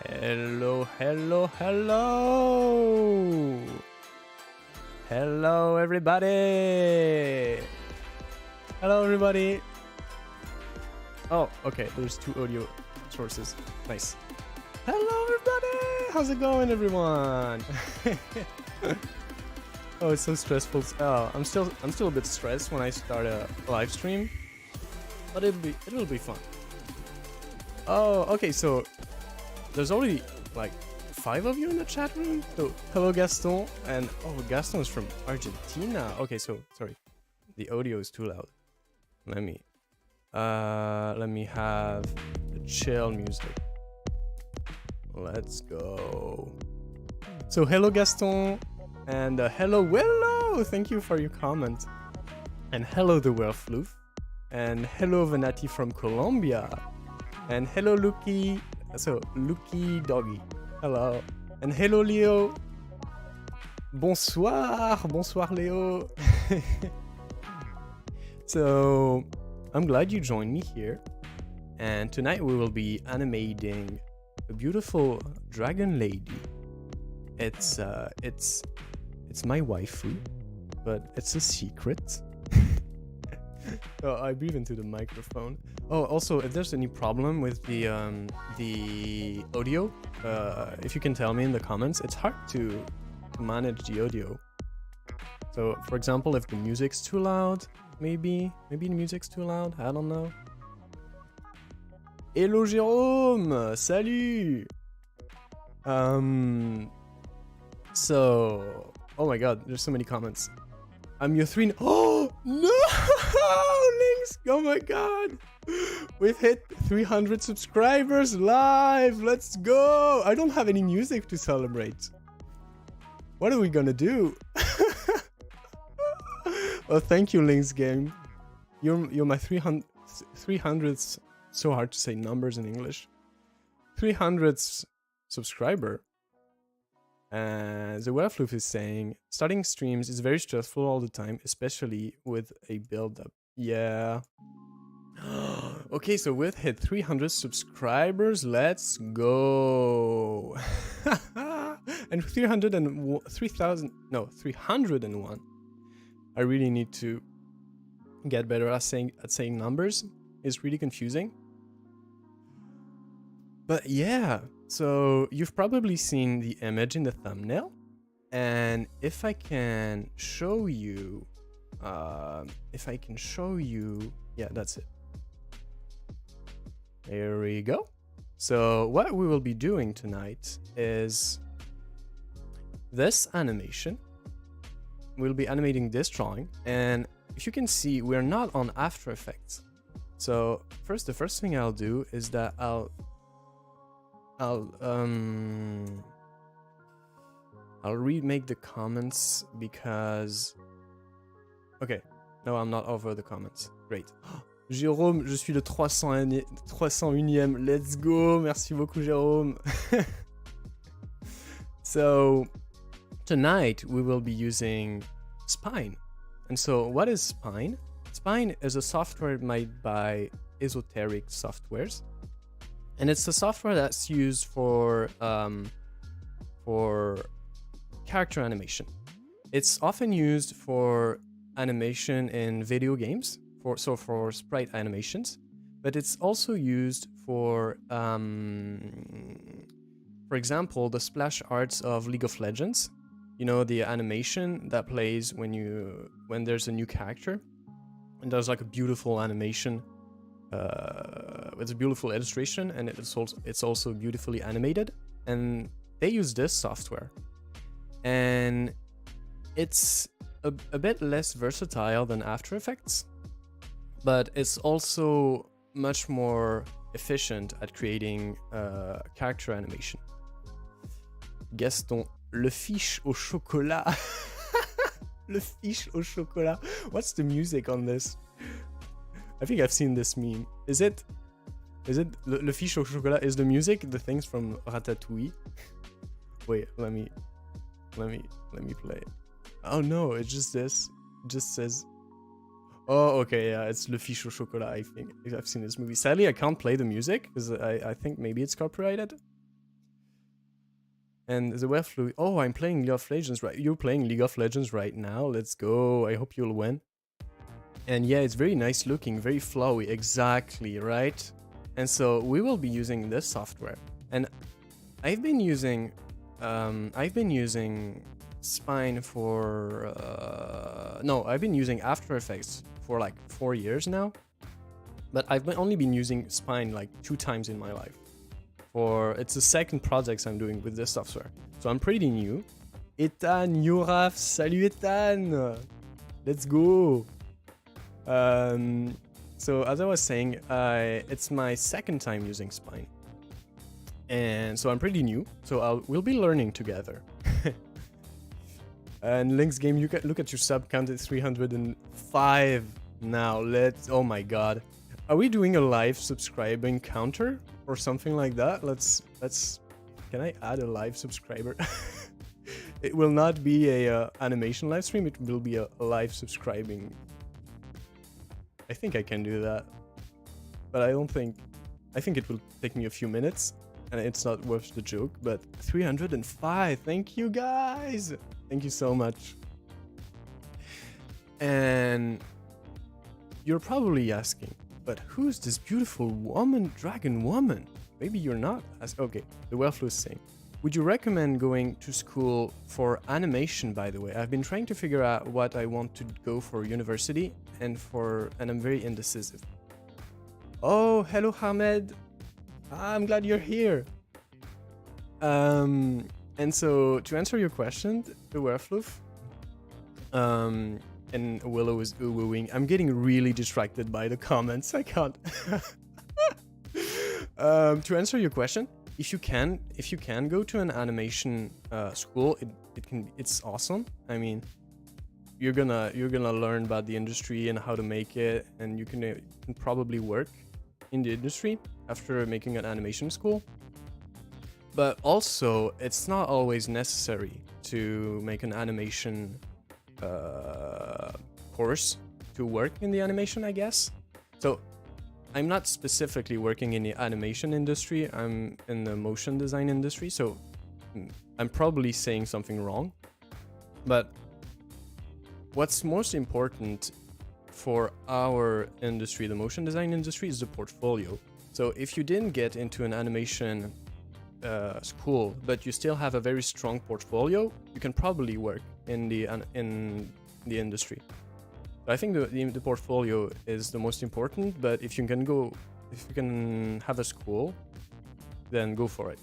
Hello, hello, hello! Hello, everybody! Hello, everybody! Oh, okay, there's two audio sources. Nice. Hello, everybody! How's it going, everyone? Oh, it's so stressful. Oh, I'm still a bit stressed when I start a live stream, but it'll be fun. Oh, okay, so there's already like 5 of you in the chat room. So hello, Gaston, and oh, Gaston is from Argentina. Okay, so sorry, the audio is too loud. Let me have the chill music. Let's go. So hello, Gaston, and hello, Willow. Thank you for your comment. And hello, the Werfloof, and hello, Venati from Colombia, and hello, Lucky. So, Lucky Doggy. Hello. And hello, Leo. Bonsoir. Bonsoir, Leo. So, I'm glad you joined me here. And tonight we will be animating a beautiful dragon lady. It's my waifu, but it's a secret. Oh, I breathe into the microphone. Oh, also, if there's any problem with the audio, if you can tell me in the comments, it's hard to manage the audio. So, for example, if the music's too loud, maybe the music's too loud, I don't know. Hello, Jérôme! Salut! So, oh my god, there's so many comments. I'm your 3. Oh no, Links! Oh my god, we've hit 300 subscribers live. Let's go! I don't have any music to celebrate. What are we gonna do? Well, thank you, Links Game. You're my 300th. So hard to say numbers in English. 300th subscriber. The Werfloof is saying, starting streams is very stressful all the time, especially with a build-up. Yeah. Okay, so we've hit 300 subscribers. Let's go. And 301. I really need to get better at saying numbers. It's really confusing. But yeah. So you've probably seen the image in the thumbnail, and if I can show you, yeah, that's it. There we go. So what we will be doing tonight is this animation. We'll be animating this drawing, and if you can see, we're not on After Effects. So the first thing I'll do is that I'll remake the comments because... Okay, no, I'm not over the comments. Great. Jérôme, je suis le 301e. Let's go. Merci beaucoup, Jérôme. So, tonight we will be using Spine. And so, what is Spine? Spine is a software made by Esoteric Softwares. And it's a software that's used for character animation. It's often used for animation in video games, for sprite animations, but it's also used for example, the splash arts of League of Legends. You know, the animation that plays when there's a new character, and there's like a beautiful animation. It's a beautiful illustration, and it's also beautifully animated, and they use this software, and it's a bit less versatile than After Effects, but it's also much more efficient at creating character animation. Gaston, le fiche au chocolat. Le fiche au chocolat. What's the music on this? I think I've seen this meme. Is it Le fiche au chocolat? Is the music the things from Ratatouille? Wait, let me play it. Oh no, it's just this. It just says... Oh, okay, yeah, it's Le fiche au chocolat, I think. I've seen this movie. Sadly, I can't play the music, because I think maybe it's copyrighted. And the Webflu, oh, I'm playing League of Legends, right? You're playing League of Legends right now. Let's go. I hope you'll win. And yeah, it's very nice looking, very flowy, exactly, right? And so we will be using this software. And I've been using Spine for no, I've been using After Effects for like 4 years now. But I've only been using Spine like 2 times in my life. It's the second project I'm doing with this software. So I'm pretty new. Ethan, Youraf, salut Ethan! Let's go! So as I was saying, it's my second time using Spine. And so I'm pretty new, so we'll be learning together. And Link's game, you can look at your sub count at 305 now. Oh my god. Are we doing a live subscribing counter or something like that? Can I add a live subscriber? It will not be a animation live stream, it will be a live subscribing. I think I can do that, but I think it will take me a few minutes and it's not worth the joke. But 305, thank you guys, thank you so much. And you're probably asking, but who's this beautiful woman, dragon woman? Maybe you're not. Okay, the Wellflu is saying, would you recommend going to school for animation, by the way? I've been trying to figure out what I want to go for university and I'm very indecisive. Oh, hello Hamed. I'm glad you're here. And so to answer your question, the Werfloof, and Willow is wooing. I'm getting really distracted by the comments. I can't. To answer your question, if you can go to an animation school, it's awesome. I mean, you're gonna learn about the industry and how to make it, and you can probably work in the industry after making an animation school. But also, it's not always necessary to make an animation course to work in the animation, I guess. So I'm not specifically working in the animation industry, I'm in the motion design industry, so I'm probably saying something wrong. But what's most important for our industry, the motion design industry, is the portfolio. So if you didn't get into an animation school, but you still have a very strong portfolio, you can probably work in the industry. So I think the portfolio is the most important, but if you can have a school, then go for it.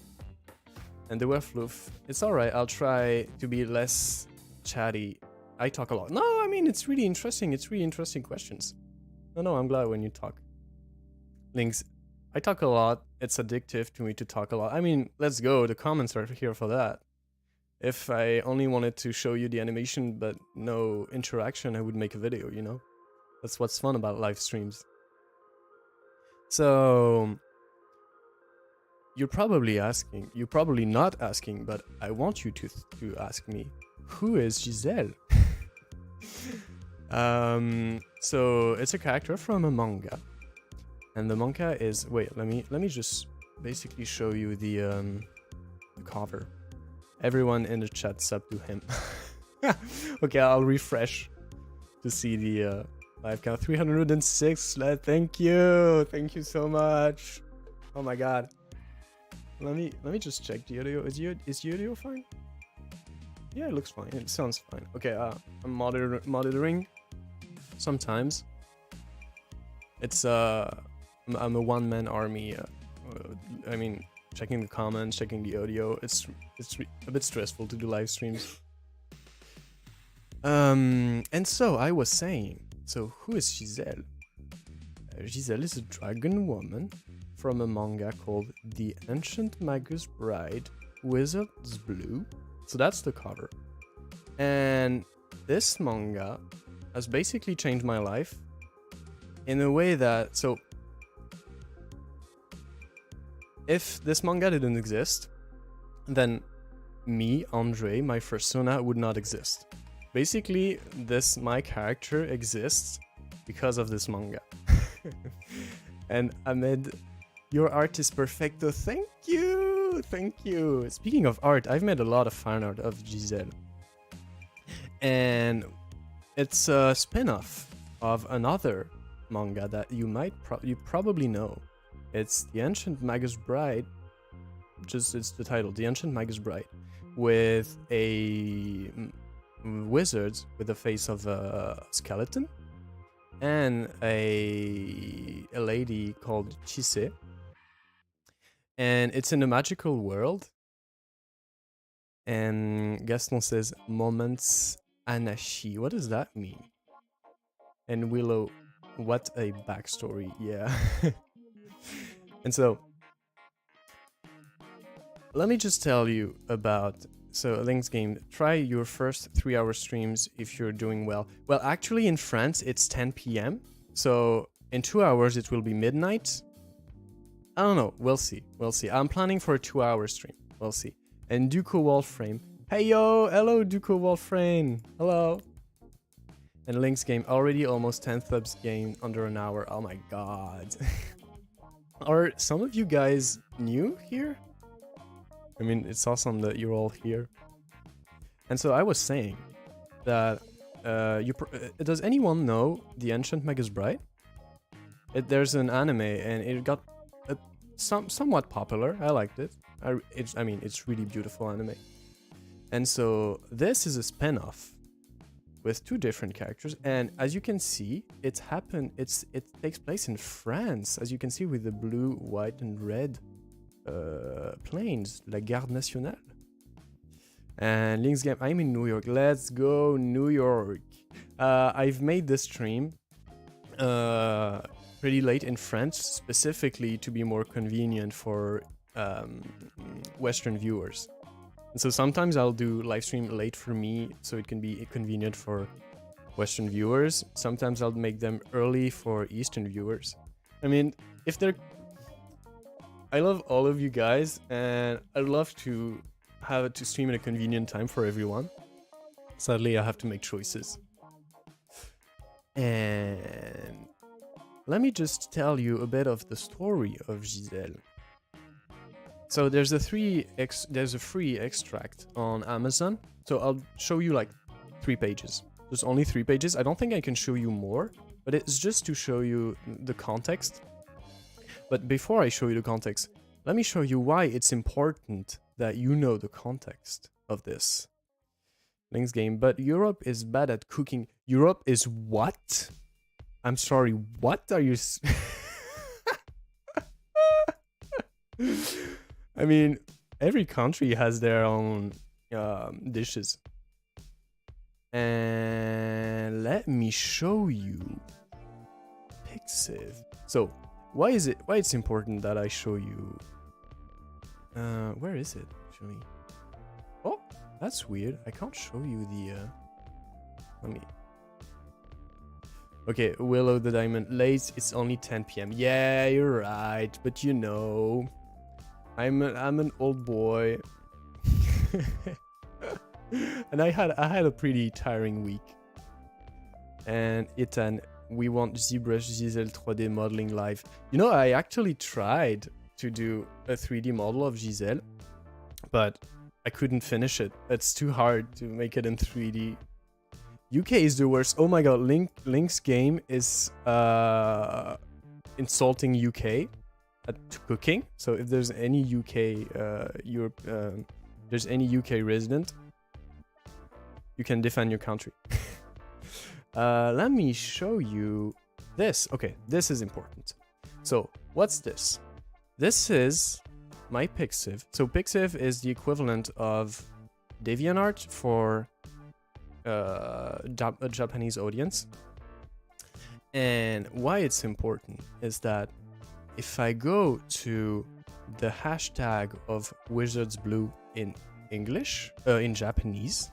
And the Werfloof, it's alright, I'll try to be less chatty. I talk a lot. No, I mean, it's really interesting questions. No, I'm glad when you talk. Links, I talk a lot, it's addictive to me to talk a lot. I mean, let's go, the comments are here for that. If I only wanted to show you the animation but no interaction, I would make a video, you know? That's what's fun about live streams. So you're probably not asking, but I want you to ask me, who is Giselle? So it's a character from a manga. And the manga is, wait, let me just basically show you the cover. Everyone in the chat sub to him. Okay, I'll refresh to see the live count. 306. Thank you so much. Oh my god. Let me just check the audio. Is the audio fine? Yeah, it looks fine. It sounds fine. Okay, I'm monitoring. Sometimes it's I'm a one-man army. I mean, checking the comments, checking the audio. It's a bit stressful to do live streams. And so I was saying, so who is Giselle? Giselle is a dragon woman from a manga called The Ancient Magus Bride, Wizard's Blue. So that's the cover. And this manga has basically changed my life in a way that, so if this manga didn't exist, then me, Andre, my persona would not exist. Basically, my character exists because of this manga. And Ahmed, your art is perfecto. Thank you! Thank you. Speaking of art, I've made a lot of fan art of Giselle. And it's a spin-off of another manga that you probably know. It's The Ancient Magus Bride. It's the title, The Ancient Magus Bride, with a wizard with the face of a skeleton and a lady called Chise. And it's in a magical world. And Gaston says, moments Anashi. What does that mean? And Willow, what a backstory. Yeah. And so, let me just tell you about... So, Link's Game, try your first 3-hour streams if you're doing well. Well, actually, in France, it's 10 p.m. So, in 2 hours, it will be midnight. I don't know. We'll see. We'll see. I'm planning for a 2-hour stream. We'll see. And Duco Wolframe. Hey, yo! Hello, Duco Wolframe! Hello! And Link's Game, already almost 10 subs gained under an hour. Oh my god. Are some of you guys new here? I mean, it's awesome that you're all here. And so I was saying that does anyone know The Ancient Magus Bride? There's an anime and it got somewhat popular. I liked it. I mean, it's really beautiful anime. And so this is a spin-off with 2 different characters, and as you can see, it takes place in France, as you can see with the blue, white, and red planes, la Garde Nationale. And Link's Game, I'm in New York. Let's go, New York. I've made this stream pretty late in France, specifically to be more convenient for Western viewers. And so sometimes I'll do live stream late for me, so it can be convenient for Western viewers. Sometimes I'll make them early for Eastern viewers. I mean, if they're... I love all of you guys, and I'd love to have it to stream at a convenient time for everyone. Sadly, I have to make choices. And let me just tell you a bit of the story of Giselle. So there's a free extract on Amazon. So I'll show you like 3 pages. There's only 3 pages. I don't think I can show you more, but it's just to show you the context. But before I show you the context, let me show you why it's important that you know the context of this Link's Game. But Europe is bad at cooking. Europe is what? I'm sorry, what are you... I mean, every country has their own dishes. And let me show you Pixiv. So, why it's important that I show you... where is it, actually? Oh, that's weird. I can't show you the... Let me... Okay, Willow the Diamond. Late, it's only 10 p.m. Yeah, you're right. But you know... I'm an old boy. And I had a pretty tiring week. And Ethan, we want ZBrush Giselle 3D modeling live. You know, I actually tried to do a 3D model of Giselle, but I couldn't finish it. It's too hard to make it in 3D. UK is the worst. Oh my god, Link's Game is insulting UK at cooking. So if there's any UK there's any UK resident, you can defend your country. Let me show you this. Okay, this is important. So what's this? This is my Pixiv. So Pixiv is the equivalent of DeviantArt for a Japanese audience. And why it's important is that if I go to the hashtag of Wizards Blue in English, in Japanese,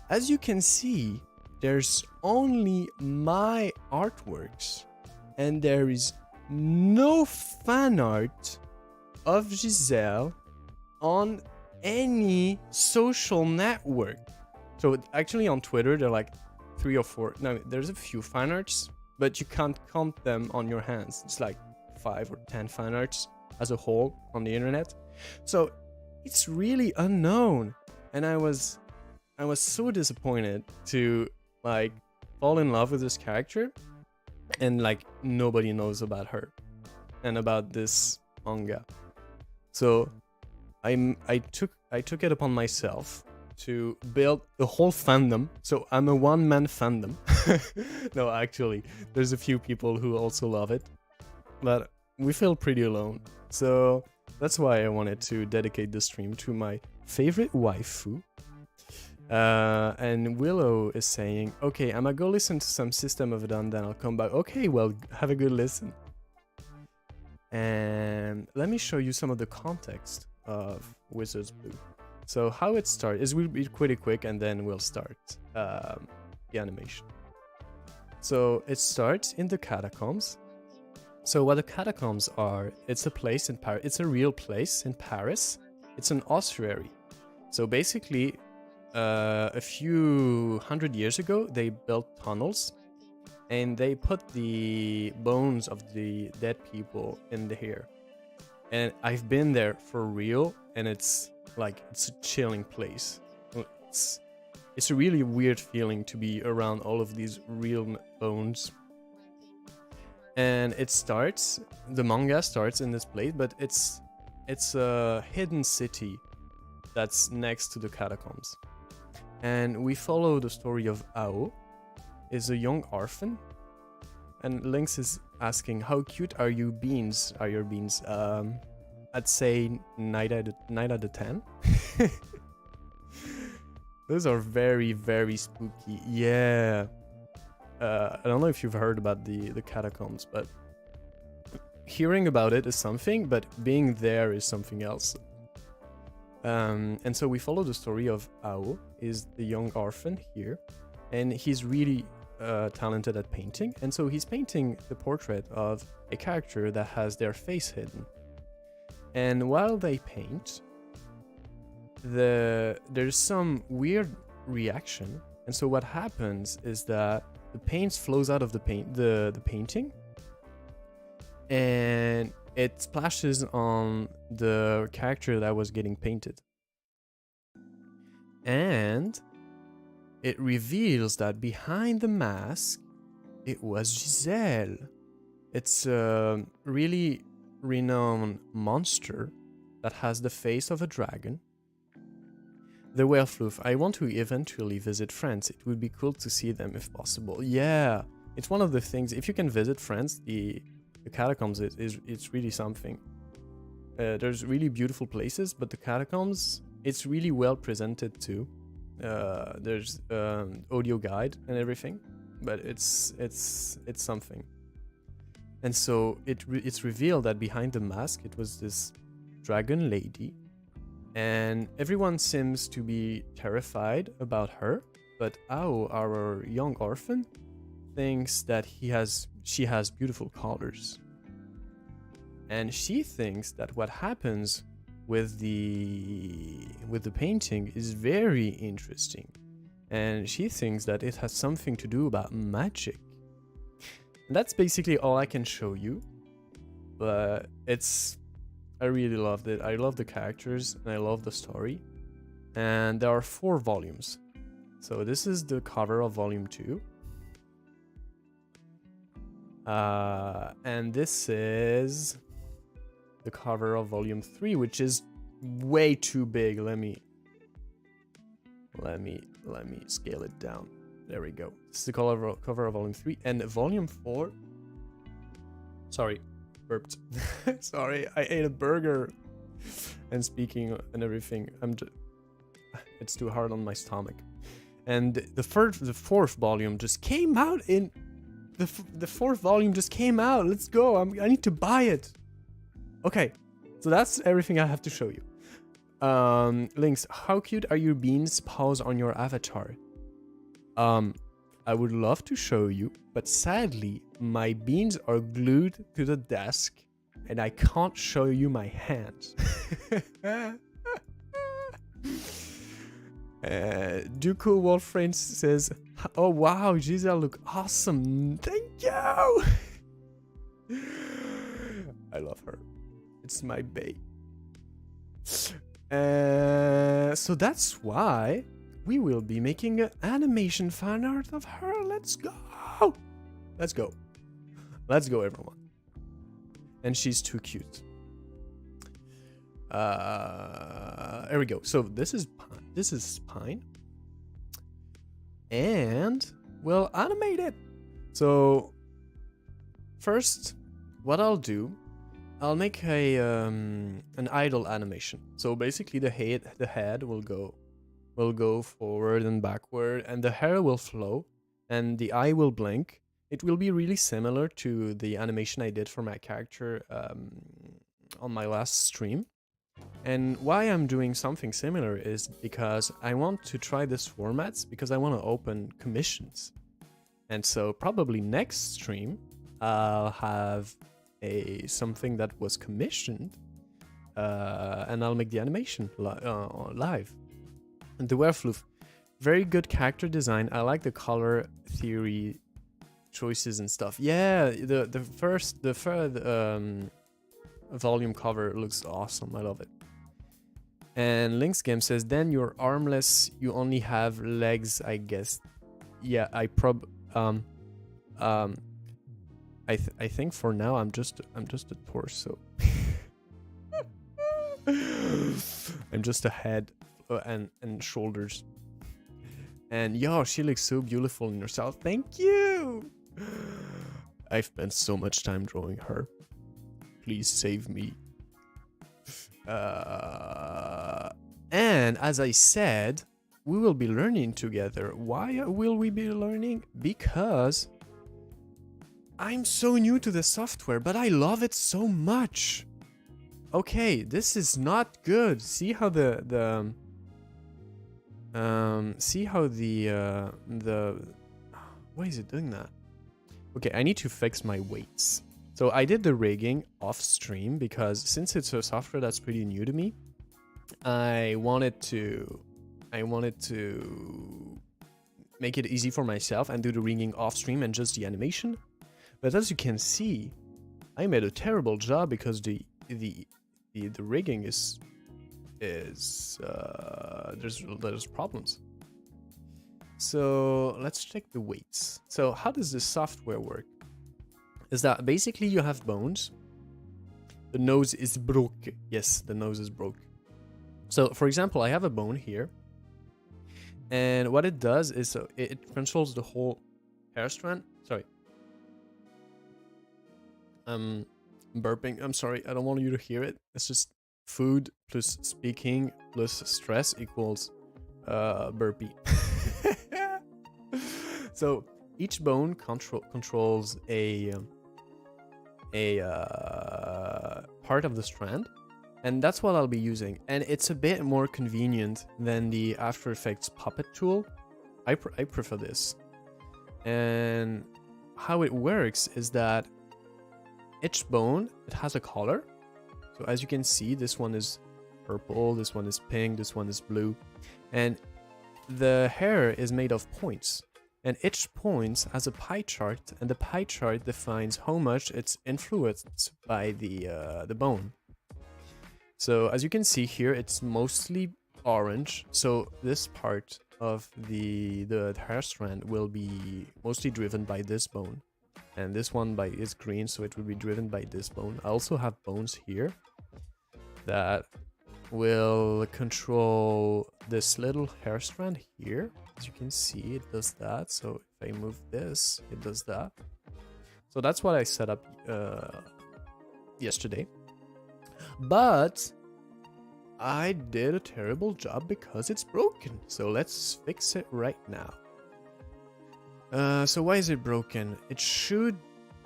as you can see, there's only my artworks, and there is no fan art of Giselle on any social network. So actually on Twitter, there are like 3 or 4. No, there's a few fan arts, but you can't count them on your hands. It's like 5 or 10 fan arts. as a whole on the internet. So it's really unknown, and I was so disappointed to like fall in love with this character, and like nobody knows about her and about this manga. So I took it upon myself to build the whole fandom. So I'm a one-man fandom. No, actually, there's a few people who also love it, but we feel pretty alone. So that's why I wanted to dedicate this stream to my favorite waifu. And Willow is saying, okay, I'm gonna go listen to some System of a Down, then I'll come back. Okay, well, have a good listen. And let me show you some of the context of Wizards Blue. So how it starts is we'll be pretty quick, and then we'll start the animation. So it starts in the catacombs. So what the catacombs are, it's a place in Paris. It's a real place in Paris. It's an ossuary. So basically, a few hundred years ago, they built tunnels, and they put the bones of the dead people in here. And I've been there for real, and it's like, it's a chilling place. It's a really weird feeling to be around all of these real bones. And it starts, the manga starts in this place, but it's a hidden city that's next to the catacombs. And we follow the story of Ao, is a young orphan. And Lynx is asking, how cute are you beans? Are your beans? I'd say 9 out of 10. Those are very, very spooky. Yeah. I don't know if you've heard about the catacombs, but hearing about it is something, but being there is something else. And so we follow the story of Ao, is the young orphan here, and he's really talented at painting, and so he's painting the portrait of a character that has their face hidden. And while they paint, there's some weird reaction, and so what happens is that the paint flows out of the painting, and it splashes on the character that was getting painted. And it reveals that behind the mask, it was Giselle. It's a really renowned monster that has the face of a dragon. The Werewolf, I want to eventually visit France. It would be cool to see them if possible. Yeah, it's one of the things. If you can visit France, the catacombs it's really something. There's really beautiful places, but the catacombs, it's really well presented too. There's audio guide and everything, but it's something. And so it's revealed that behind the mask, it was this dragon lady, and everyone seems to be terrified about her. But Ao, our young orphan, thinks that she has beautiful colors, and she thinks that what happens with the painting is very interesting, and she thinks that it has something to do about magic. And that's basically all I can show you, but I really loved it. I love the characters and I love the story, and there are 4 volumes. So this is the cover of volume 2, and this is the cover of volume 3, which is way too big. Let me scale it down. There we go. This is the cover of volume 3, and volume 4. Sorry, burped. Sorry, I ate a burger and speaking and everything. It's too hard on my stomach. And the 4th volume just came out in the 4th volume just came out. Let's go. I need to buy it. Okay, so that's everything I have to show you. Lynx, how cute are your beans paws on your avatar? I would love to show you, but sadly, my beans are glued to the desk, and I can't show you my hands. Duco Wolfriend says, oh wow, Giselle look awesome. Thank you. I love her. It's my bae. So that's why we will be making an animation fan art of her. Let's go. Let's go. Let's go, everyone. And she's too cute. There we go. So this is Pine. And we'll animate it. So first, what I'll do, I'll make a an idle animation. So basically the head will go forward and backward, and the hair will flow, and the eye will blink. It will be really similar to the animation I did for my character on my last stream. And why I'm doing something similar is because I want to try this format because I want to open commissions. And so probably next stream I'll have something that was commissioned, and I'll make the animation live. And the Werfluff, very good character design. I like the color theory choices and stuff. Yeah, the third volume cover looks awesome. I love it. And Link's Game says, then you're armless, you only have legs, I guess. Yeah, I think for now I'm just a torso. I'm just a head and shoulders. And yo, she looks so beautiful in herself. Thank you. I've spent so much time drawing her. Please save me. And as I said, we will be learning together. Why will we be learning? Because I'm so new to the software, but I love it so much. Okay, this is not good. See how the why is it doing that? Okay, I need to fix my weights. So I did the rigging off stream because since it's a software that's pretty new to me, I wanted to make it easy for myself and do the rigging off stream and just the animation. But as you can see, I made a terrible job because the rigging is there's problems. So let's check the weights. So how does this software work? Is that basically you have bones. The nose is broke. Yes, the nose is broke. So for example, I have a bone here. And what it does is it controls the whole hair strand. Sorry. Burping. I'm sorry. I don't want you to hear it. It's just food plus speaking plus stress equals burpee. So each bone controls a part of the strand, and that's what I'll be using. And it's a bit more convenient than the After Effects puppet tool. I prefer this. And how it works is that each bone, it has a color. So as you can see, this one is purple, this one is pink, this one is blue, and the hair is made of points. And each point has a pie chart, and the pie chart defines how much it's influenced by the bone. So as you can see here, it's mostly orange. So this part of the hair strand will be mostly driven by this bone, and this one is green, so it will be driven by this bone. I also have bones here that will control this little hair strand here. As you can see, it does that. So if I move this, it does that. So that's what I set up yesterday. But I did a terrible job because it's broken. So let's fix it right now. So why is it broken? It's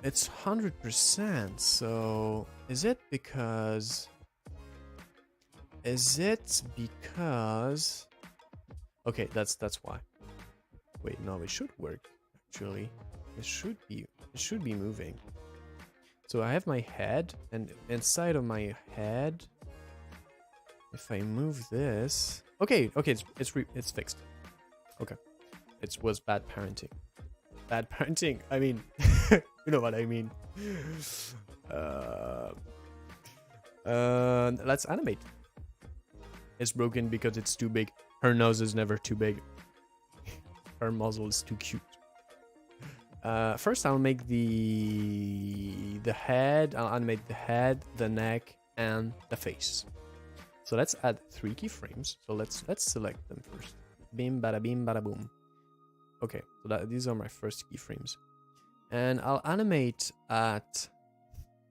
100%. So is it because... Okay, that's why. Wait, no, it should work actually. It should be moving. So I have my head, and inside of my head, if I move this, okay, it's fixed. Okay, it was bad parenting. Bad parenting. I mean, you know what I mean. Let's animate. It's broken because it's too big. Her nose is never too big. Her muzzle is too cute. First, I'll make the head. I'll animate the head, the neck, and the face. So let's add 3 keyframes. So let's select them first. Bim, bada, bim, bada, boom. Okay, so these are my first keyframes, and I'll animate at,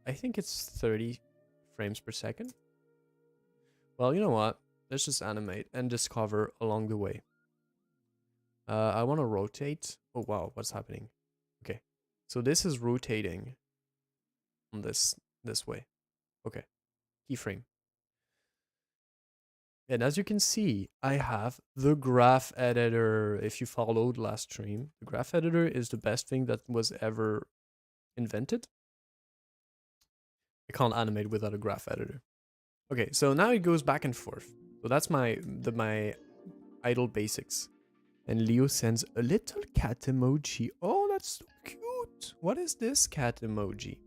I think it's 30 frames per second. Well, you know what? Let's just animate and discover along the way. I want to rotate. Oh wow, what's happening? Okay, so this is rotating on this way. Okay, keyframe. And as you can see, I have the graph editor. If you followed last stream, the graph editor is the best thing that was ever invented. I can't animate without a graph editor. Okay, so now it goes back and forth. So that's my idle basics. And Leo sends a little cat emoji. Oh, that's so cute. What is this cat emoji?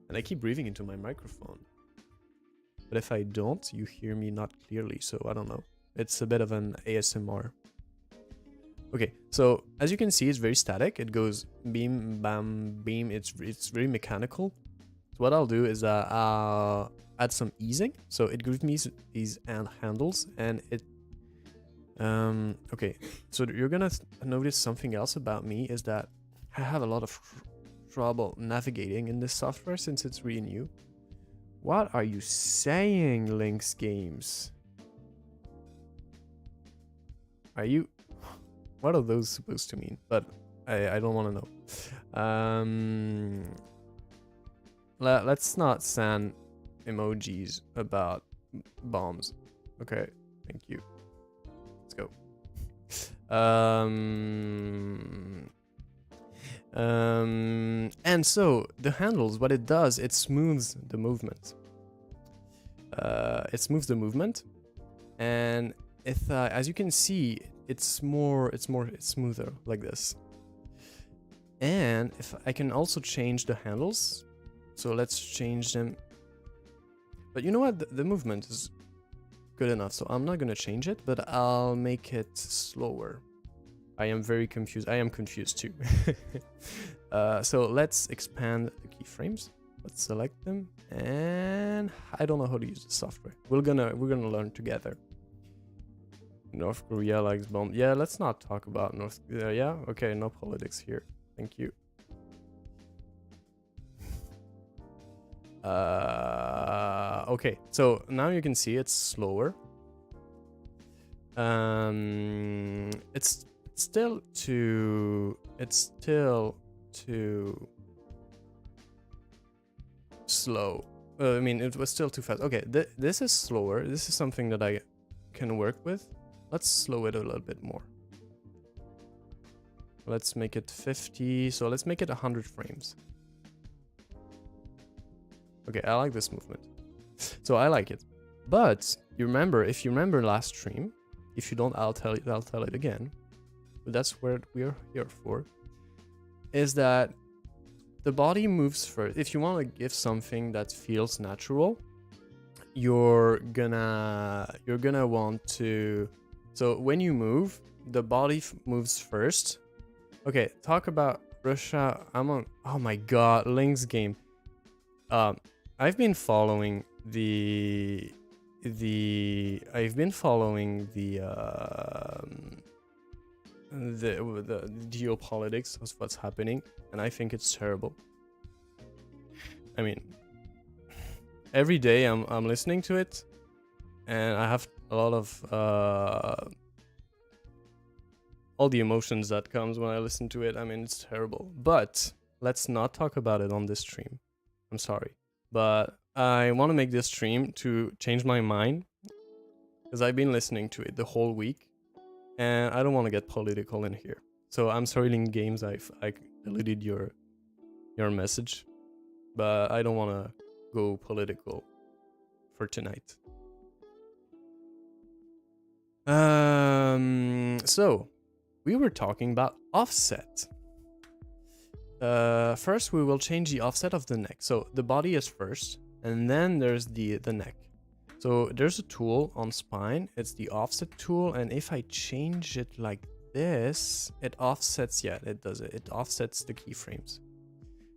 And I keep breathing into my microphone. But if I don't, you hear me not clearly, so I don't know. It's a bit of an ASMR. Okay, so as you can see, it's very static. It goes beam, bam, beam. It's very mechanical. So what I'll do is I'll add some easing. So it gives me these handles, and it... okay, so you're gonna notice something else about me is that I have a lot of trouble navigating in this software since it's really new. What are you saying, Lynx Games? Are you... What are those supposed to mean? But I don't want to know. Let's not send emojis about bombs. Okay, thank you. Let's go. And so the handles, what it does, it smooths the movement. And if as you can see, it's smoother like this. And if I can also change the handles, so let's change them. But you know what? The movement is good enough, so I'm not gonna change it, but I'll make it slower. I am very confused. I am confused too. So let's expand the keyframes. Let's select them, and I don't know how to use the software. We're gonna learn together. North Korea likes bomb. Yeah, let's not talk about North Korea. Yeah, okay, no politics here. Thank you. Okay, so now you can see it's slower. It's still too slow. I mean, it was still too fast. Okay, this is slower. This is something that I can work with. Let's slow it a little bit more. Let's make it 50. So let's make it 100 frames. Okay, I like this movement. So I like it. But you remember, if you remember last stream, if you don't, I'll tell it again. But that's what we're here for. Is that the body moves first. If you want to give something that feels natural, you're gonna want to. So when you move, the body moves first. Okay, talk about Russia. I'm on. Oh my God, Link's game. I've been following the geopolitics of what's happening, and I think it's terrible. I mean, every day I'm listening to it, and I have a lot of all the emotions that comes when I listen to it. I mean, it's terrible. But let's not talk about it on this stream. I'm sorry, but I want to make this stream to change my mind, because I've been listening to it the whole week, and I don't want to get political in here. So I'm sorry, Link Games, I deleted your message, but I don't want to go political for tonight. So we were talking about offset. First, we will change the offset of the neck. So the body is first. And then there's the neck. So there's a tool on spine. It's the offset tool. And if I change it like this, it offsets. Yeah, it does it. It offsets the keyframes.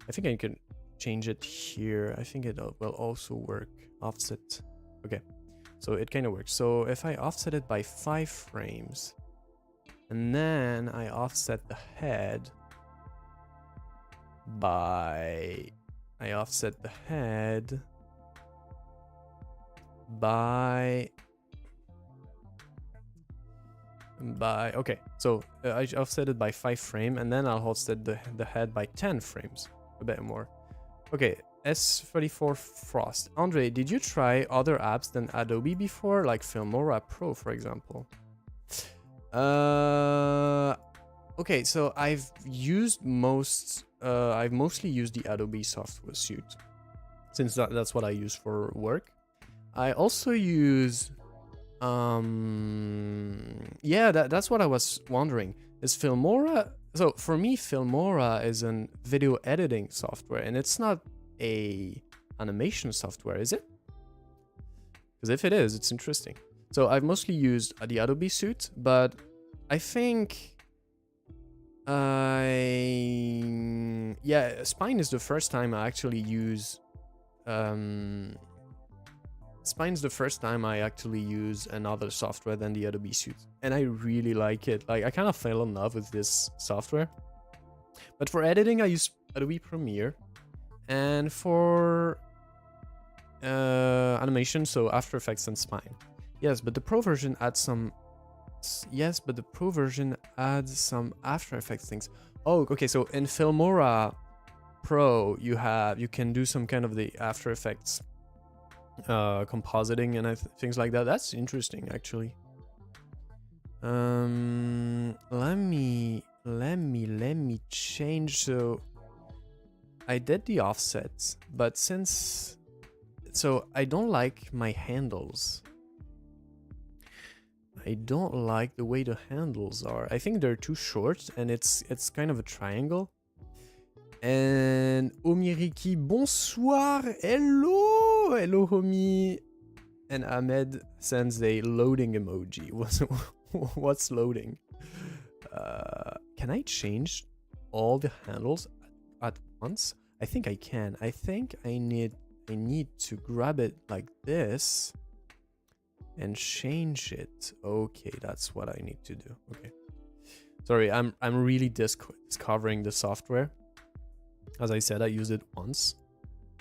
I think I can change it here. I think it will also work. Offset. Okay. So it kind of works. So if I offset it by 5 frames, and then I offset the head by... I offset the head by okay, so I offset it by 5 frame, and then I'll offset the head by 10 frames, a bit more. Okay, S34 Frost. Andre, did you try other apps than Adobe before, like Filmora Pro, for example? Okay, so I've mostly used the Adobe software suite, since that's what I use for work. I also use, yeah, that's what I was wondering. Is Filmora, so for me, Filmora is a video editing software, and it's not a animation software, is it? Because if it is, it's interesting. So I've mostly used the Adobe suite, but I think, yeah, Spine is the first time I actually use, Spine's the first time I actually use another software than the Adobe suite, and I really like it. Like, I kind of fell in love with this software. But for editing, I use Adobe Premiere, and for animation, so After Effects and Spine. Yes, but the Pro version adds some. Yes, but the Pro version adds some After Effects things. Oh, okay. So in Filmora Pro, you can do some kind of the After Effects compositing and things like that. That's interesting, actually. Let me change. So I did the offsets, but so I don't like my handles. I don't like the way the handles are. I think they're too short, and it's kind of a triangle. And Omiriki, bonsoir, hello, hello, homie. And Ahmed sends a loading emoji. What's loading? Can I change all the handles at once? I think I can. I think I need to grab it like this and change it. Okay, that's what I need to do. Okay. Sorry, I'm really discovering the software. As I said, I used it once.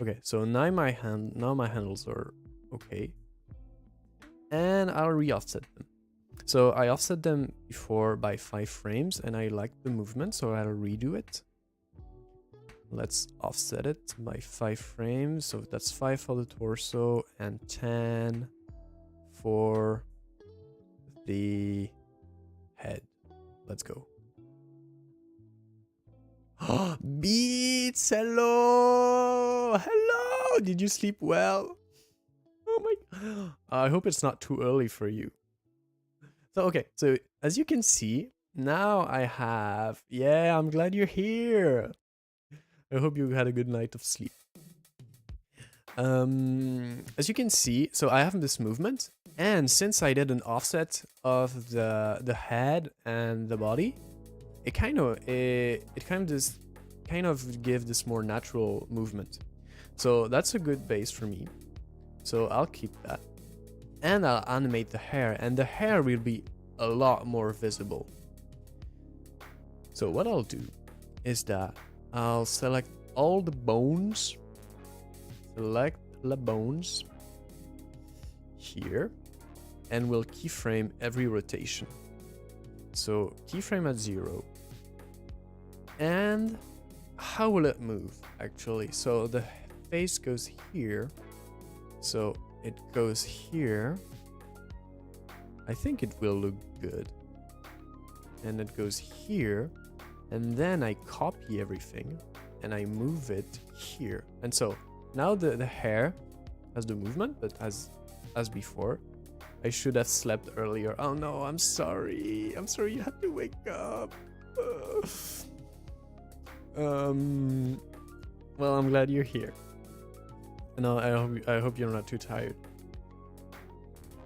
Okay, so now my handles are okay. And I'll re-offset them. So I offset them before by 5 frames, and I like the movement, so I'll redo it. Let's offset it by 5 frames. So that's 5 for the torso and 10 for the head. Let's go. Beats, hello! Hello! Did you sleep well? Oh my... I hope it's not too early for you. So, okay. So, as you can see, now I have... Yeah, I'm glad you're here. I hope you had a good night of sleep. As you can see, so I have this movement. And since I did an offset of the head and the body, it kind of give this more natural movement. So that's a good base for me. So I'll keep that. And I'll animate the hair, and the hair will be a lot more visible. So what I'll do is that I'll select all the bones. Select the bones here, and we'll keyframe every rotation. So keyframe at 0. And how will it move, actually? So the face goes here. So it goes here. I think it will look good. And it goes here. And then I copy everything and I move it here. And so now the hair has the movement, but as before. I should have slept earlier. Oh no, I'm sorry. I'm sorry you had to wake up. Well, I'm glad you're here. No, I hope you're not too tired.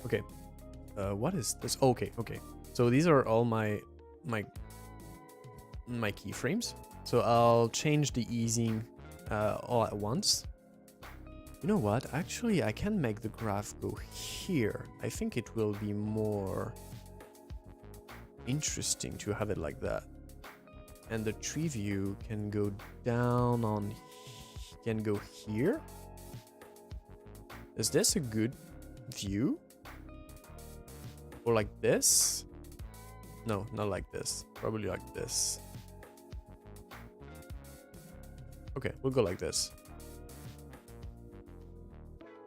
Okay. What is this? Okay, okay. So these are all my keyframes. So I'll change the easing all at once. You know what? Actually, I can make the graph go here. I think it will be more interesting to have it like that. And the tree view can go down on, can go here. Is this a good view? Or like this? No, not like this. Probably like this. Okay, we'll go like this.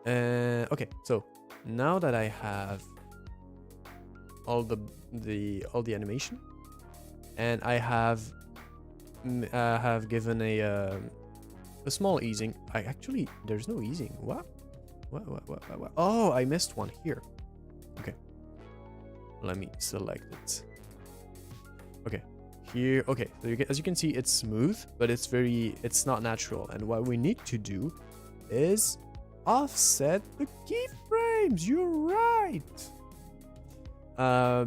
Okay, so now that I have all the animation, and I have given a small easing. I actually, there's no easing. What? What? Oh, I missed one here. Okay, let me select it. Okay, here. Okay, so as you can see, it's smooth, but it's not natural. And what we need to do is offset the keyframes. You're right.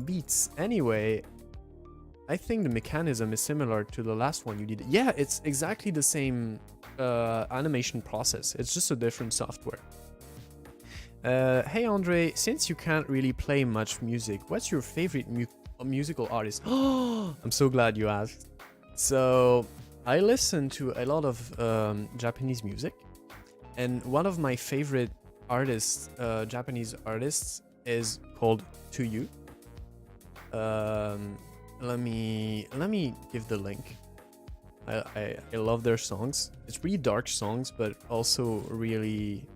Beats. Anyway, I think the mechanism is similar to the last one you did. Yeah, it's exactly the same animation process. It's just a different software. Hey Andre, since you can't really play much music, what's your favorite musical artist? Oh, I'm so glad you asked. So I listen to a lot of Japanese music, and one of my favorite artists, Japanese artists, is called To You. Let me give the link. I love their songs. It's really dark songs, but also really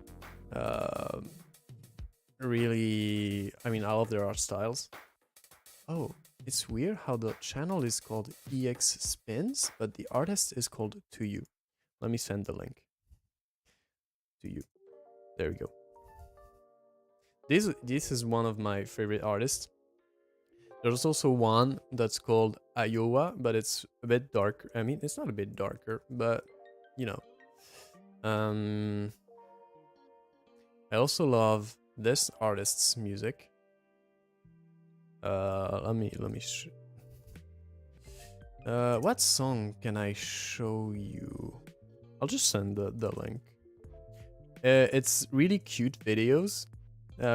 I mean, I love their art styles. Oh, it's weird how the channel is called EX Spins, but the artist is called To You. Let me send the link to you. There we go. This is one of my favorite artists. There's also one that's called Iowa, but it's a bit darker. I mean, it's not a bit darker, but you know. I also love this artist's music. Let me what song can I show you? I'll just send the link. It's really cute videos,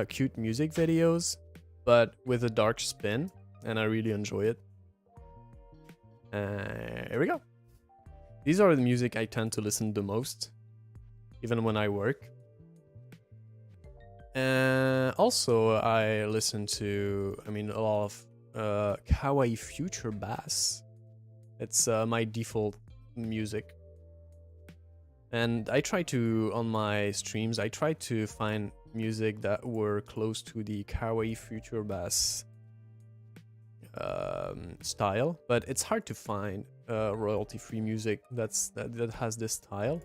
cute music videos, but with a dark spin, and I really enjoy it. Here we go. These are the music I tend to listen the most, even when I work. Also, I listen to, I mean, a lot of kawaii future bass. It's my default music. And I try to, on my streams, I try to find music that were close to the kawaii future bass style, but it's hard to find royalty-free music that has this style.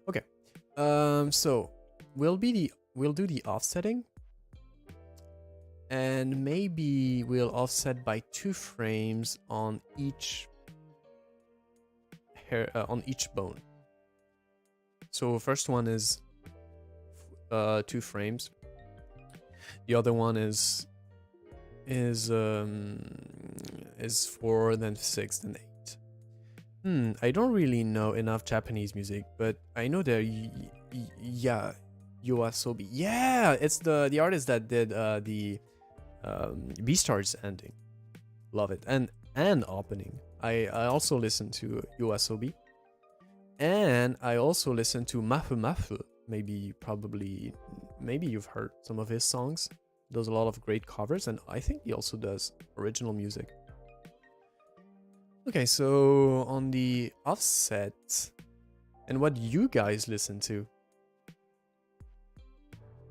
Okay, so we'll do the offsetting, and maybe we'll offset by 2 frames on each hair, on each bone. So first one is 2 frames. The other one is 4, then 6, then 8. I don't really know enough Japanese music, but I know there. Yeah, Yoasobi. Yeah, it's the artist that did the Beastars ending. Love it. And opening. I also listen to Yoasobi. And I also listen to Mafu Mafu. Maybe you've heard some of his songs. He does a lot of great covers, and I think he also does original music. Okay, so on the offset, and what you guys listen to.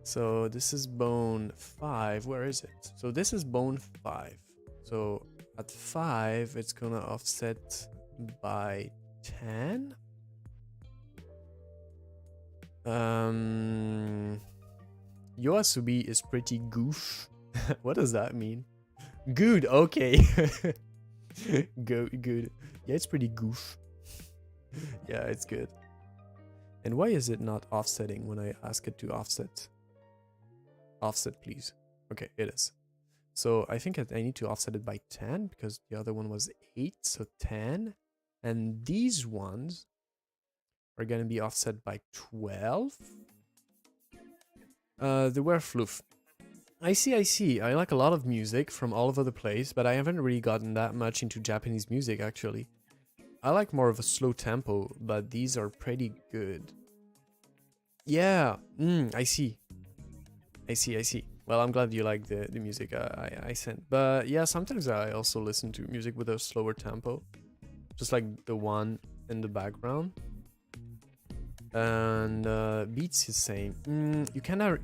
So this is bone 5. Where is it? So this is bone 5. So at 5, it's gonna offset by 10. Yoasobi is pretty goof. What does that mean? Good, okay. Good. Yeah, it's pretty goof. Yeah, it's good. And why is it not offsetting when I ask it to offset? Offset, please. Okay, it is. So I think I need to offset it by 10 because the other one was 8, so 10. And these ones are going to be offset by 12. They were floof. I see. I like a lot of music from all over the place, but I haven't really gotten that much into Japanese music, actually. I like more of a slow tempo, but these are pretty good. Yeah, I see. Well, I'm glad you like the music I sent. But yeah, sometimes I also listen to music with a slower tempo. Just like the one in the background. And Beats is saying, you kinda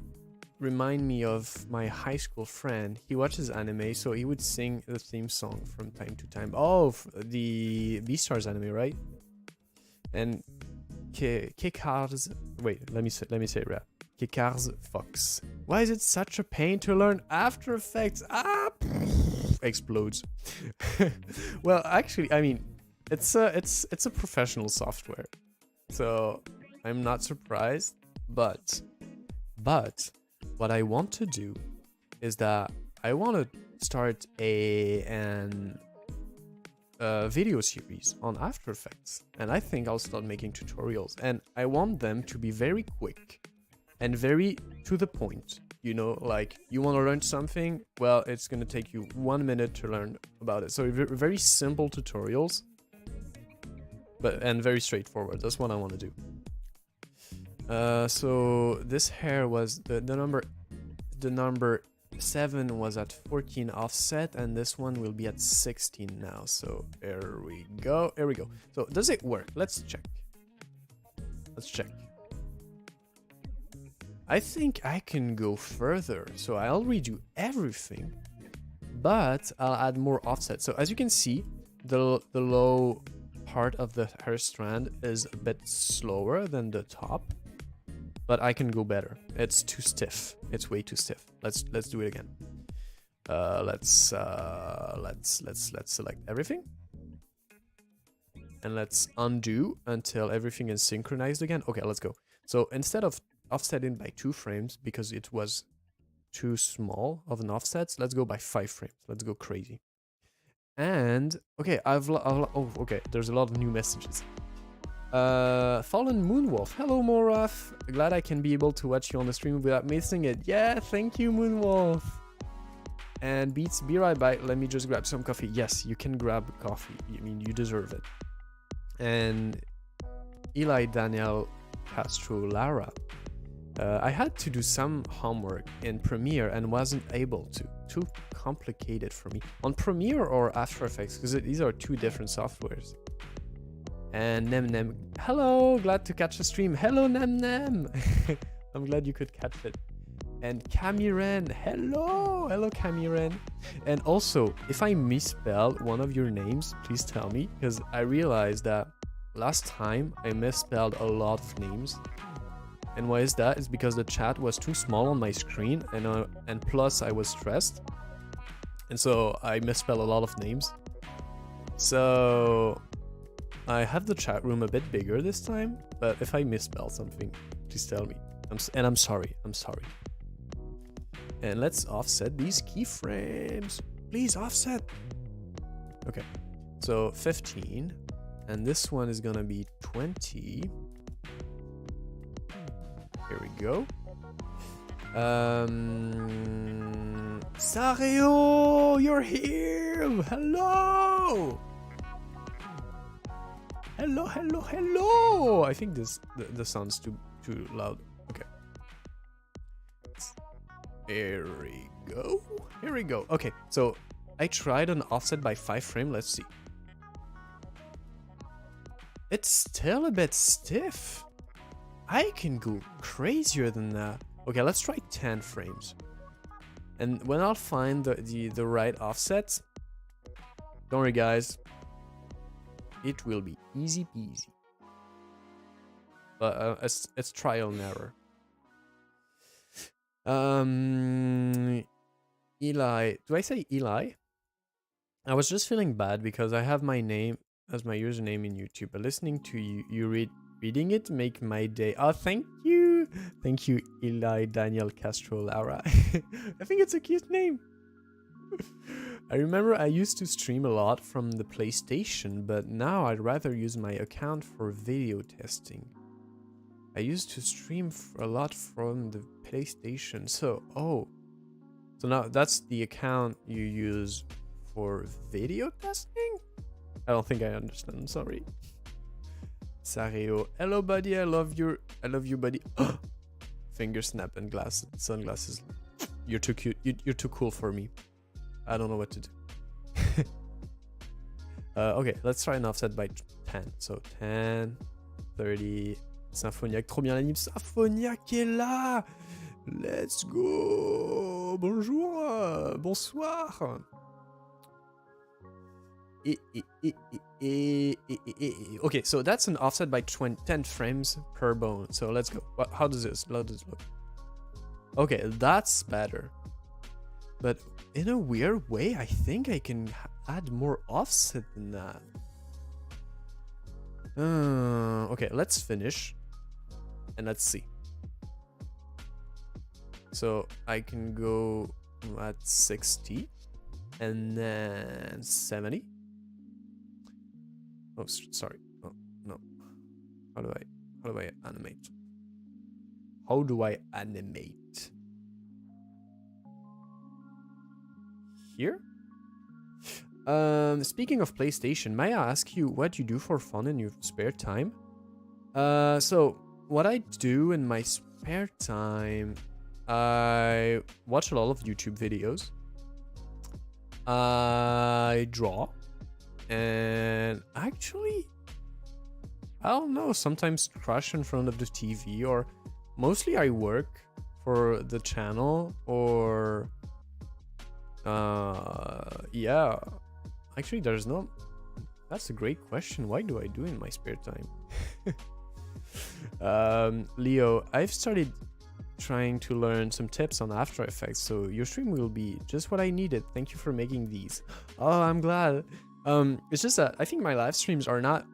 remind me of my high school friend. He watches anime, so he would sing the theme song from time to time. Oh, the Beastars anime, right? And Kikar's... Wait, let me say it right. Kikar's Fox. Why is it such a pain to learn After Effects? Ah! Explodes. Well, actually, I mean, it's a professional software. So, I'm not surprised, but what I want to do is that I want to start an video series on After Effects, and I think I'll start making tutorials, and I want them to be very quick and very to the point. You know, like, you want to learn something, well, it's gonna take you 1 minute to learn about it. So very simple tutorials, and very straightforward. That's what I want to do. So this hair was the number 7 was at 14 offset, and this one will be at 16 now. So there we go. So does it work? Let's check. I think I can go further. So I'll redo everything, but I'll add more offset. So as you can see, the low part of the hair strand is a bit slower than the top. But I can go better. It's too stiff. It's way too stiff. Let's do it again. Let's select everything. And let's undo until everything is synchronized again. Okay, let's go. So instead of offsetting by 2 frames because it was too small of an offset, let's go by 5 frames. Let's go crazy. And okay, oh, okay, there's a lot of new messages. Fallen Moonwolf. Hello, Moraf. Glad I can be able to watch you on the stream without missing it. Yeah, thank you, Moonwolf. And Beats, be right back. Let me just grab some coffee. Yes, you can grab coffee. I mean, you deserve it. And Eli Daniel Castro Lara. I had to do some homework in Premiere and wasn't able to. Too complicated for me. On Premiere or After Effects? Because these are 2 different softwares. And Nem, hello, glad to catch the stream. Hello, Nem. I'm glad you could catch it. And Camiren, hello Camiren. And also, if I misspelled one of your names, please tell me, because I realized that last time I misspelled a lot of names. And why is that? It's because the chat was too small on my screen, and plus I was stressed, and so I misspelled a lot of names. So I have the chat room a bit bigger this time, but if I misspell something, please tell me. I'm sorry. And let's offset these keyframes. Please offset. Okay, so 15, and this one is gonna be 20. Here we go. Sario, you're here. Hello. Hello. I think the sound's too loud. Okay. Here we go. Okay, so I tried an offset by 5 frame. Let's see. It's still a bit stiff. I can go crazier than that. Okay, let's try 10 frames. And when I'll find the right offset, don't worry guys, it will be easy peasy. But it's trial and error. Eli, do I say Eli? I was just feeling bad because I have my name as my username in YouTube, but listening to you read Reading it make my day. Oh, thank you. Thank you, Eli Daniel Castro Laura. I think it's a cute name. I remember I used to stream a lot from the PlayStation, but now I'd rather use my account for video testing. I used to stream a lot from the PlayStation. So now that's the account you use for video testing? I don't think I understand. Sorry. Sareo. Hello, buddy. I love you, buddy. Finger snap and sunglasses. You're too cute. You're too cool for me. I don't know what to do. Okay, let's try an offset by 10. So 10, 30. Symphoniac, trop bien l'anime. Symphoniac est là. Let's go. Bonjour. Bonsoir. Okay, so that's an offset by 10 frames per bone. So let's go. How does this look? Okay, that's better. But in a weird way, I think I can add more offset than that. Okay, let's finish. And let's see. So I can go at 60. And then 70. Oh, sorry. Oh, no. How do I animate? How do I animate? Here? Speaking of PlayStation, may I ask you what you do for fun in your spare time? So what I do in my spare time, I watch a lot of YouTube videos. I draw, and actually, I don't know, sometimes crash in front of the TV, or mostly I work for the channel, or yeah, actually there's no, that's a great question. Why do I do in my spare time? Leo, I've started trying to learn some tips on After Effects, so your stream will be just what I needed. Thank you for making these. Oh, I'm glad. It's just that I think my live streams are not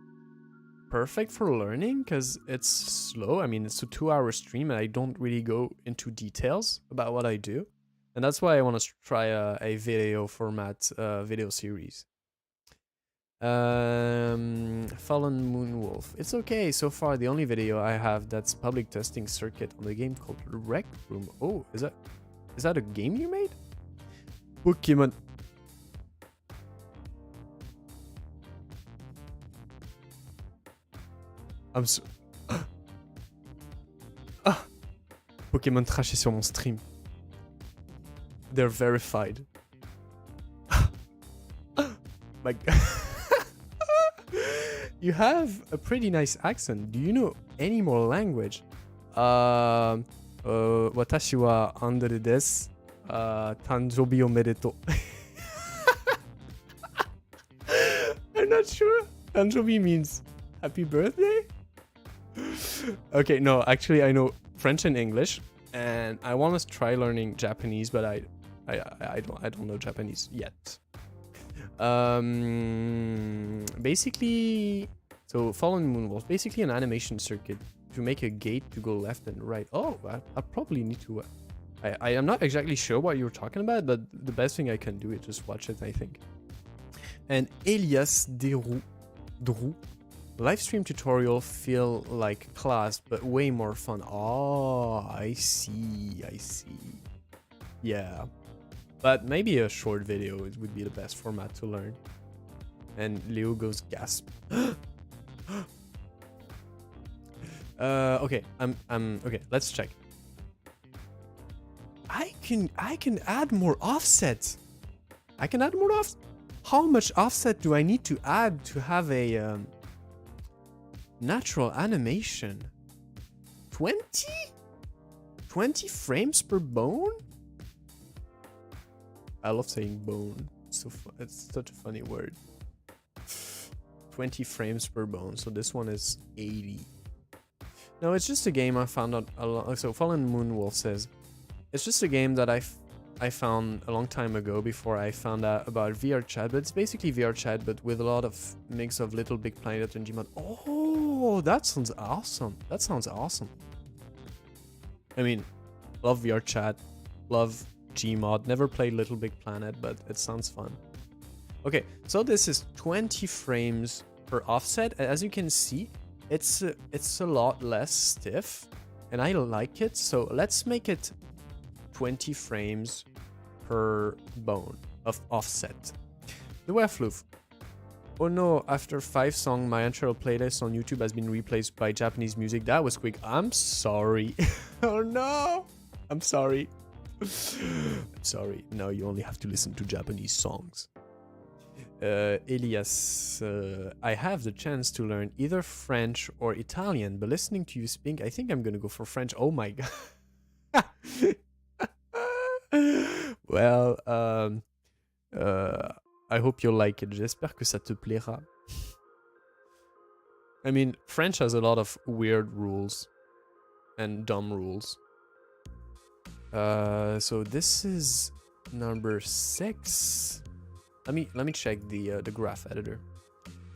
perfect for learning because it's slow. I mean, it's a 2-hour stream and I don't really go into details about what I do, and that's why I want to try a video format video series. Fallen Moonwolf. It's okay so far. The only video I have that's public testing circuit on the game called Rec Room. Oh, is that a game you made? Pokemon. I'm so... Pokémon trashé sur mon stream. They're verified. My God. You have a pretty nice accent. Do you know any more language? Watashi wa Andere desu. Tanjobi omedetou. I'm not sure. Tanjobi means happy birthday? Okay, no, actually I know French and English, and I want to try learning Japanese, but I don't know Japanese yet. Basically, so Fallen Moonwolf, basically an animation circuit to make a gate to go left and right. Oh, I probably need to. I am not exactly sure what you're talking about, but the best thing I can do is just watch it, I think. And Elias Drew, live stream tutorial feel like class, but way more fun. Oh, I see. Yeah. But maybe a short video would be the best format to learn. And Leo goes gasp. Okay, okay, let's check. I can add more offset. I can add more offset. How much offset do I need to add to have a natural animation? 20? 20 frames per bone? I love saying bone. It's such a funny word. 20 frames per bone. So this one is 80. No, it's just a game I found out a lot. So Fallen Moonwolf says, it's just a game that I found a long time ago before I found out about VR chat. But it's basically VR chat, but with a lot of mix of Little Big Planet and Gmod. Oh, Oh, that sounds awesome. That sounds awesome. I mean, love VR chat, love Gmod. Never played Little Big Planet, but it sounds fun. Okay, so this is 20 frames per offset. As you can see, it's a lot less stiff, and I like it. So let's make it 20 frames per bone of offset. The Wefloof. Oh no, after 5 songs, my entire playlist on YouTube has been replaced by Japanese music. That was quick. I'm sorry. Oh no. I'm sorry. I'm sorry. Now you only have to listen to Japanese songs. Elias, I have the chance to learn either French or Italian, but listening to you speak, I think I'm gonna go for French. Oh my god. Well, I hope you'll like it. J'espère que ça te plaira. I mean, French has a lot of weird rules and dumb rules. So this is number 6. Let me check the graph editor.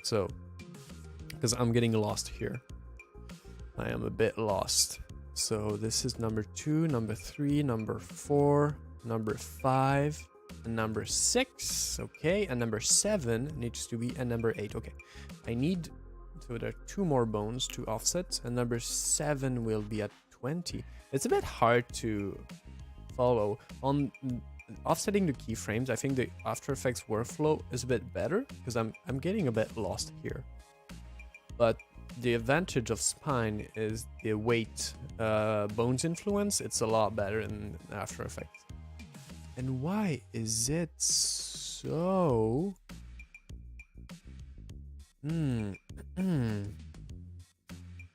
So, because I'm getting lost here. I am a bit lost. So this is number 2, number 3, number 4, number 5, and number 6. Okay, and number 7 needs to be, and number 8. Okay, I need, so there are 2 more bones to offset, and number 7 will be at 20. It's a bit hard to follow. On offsetting the keyframes, I think the After Effects workflow is a bit better because I'm getting a bit lost here. But the advantage of Spine is the weight bones influence. It's a lot better in After Effects. And why is it so?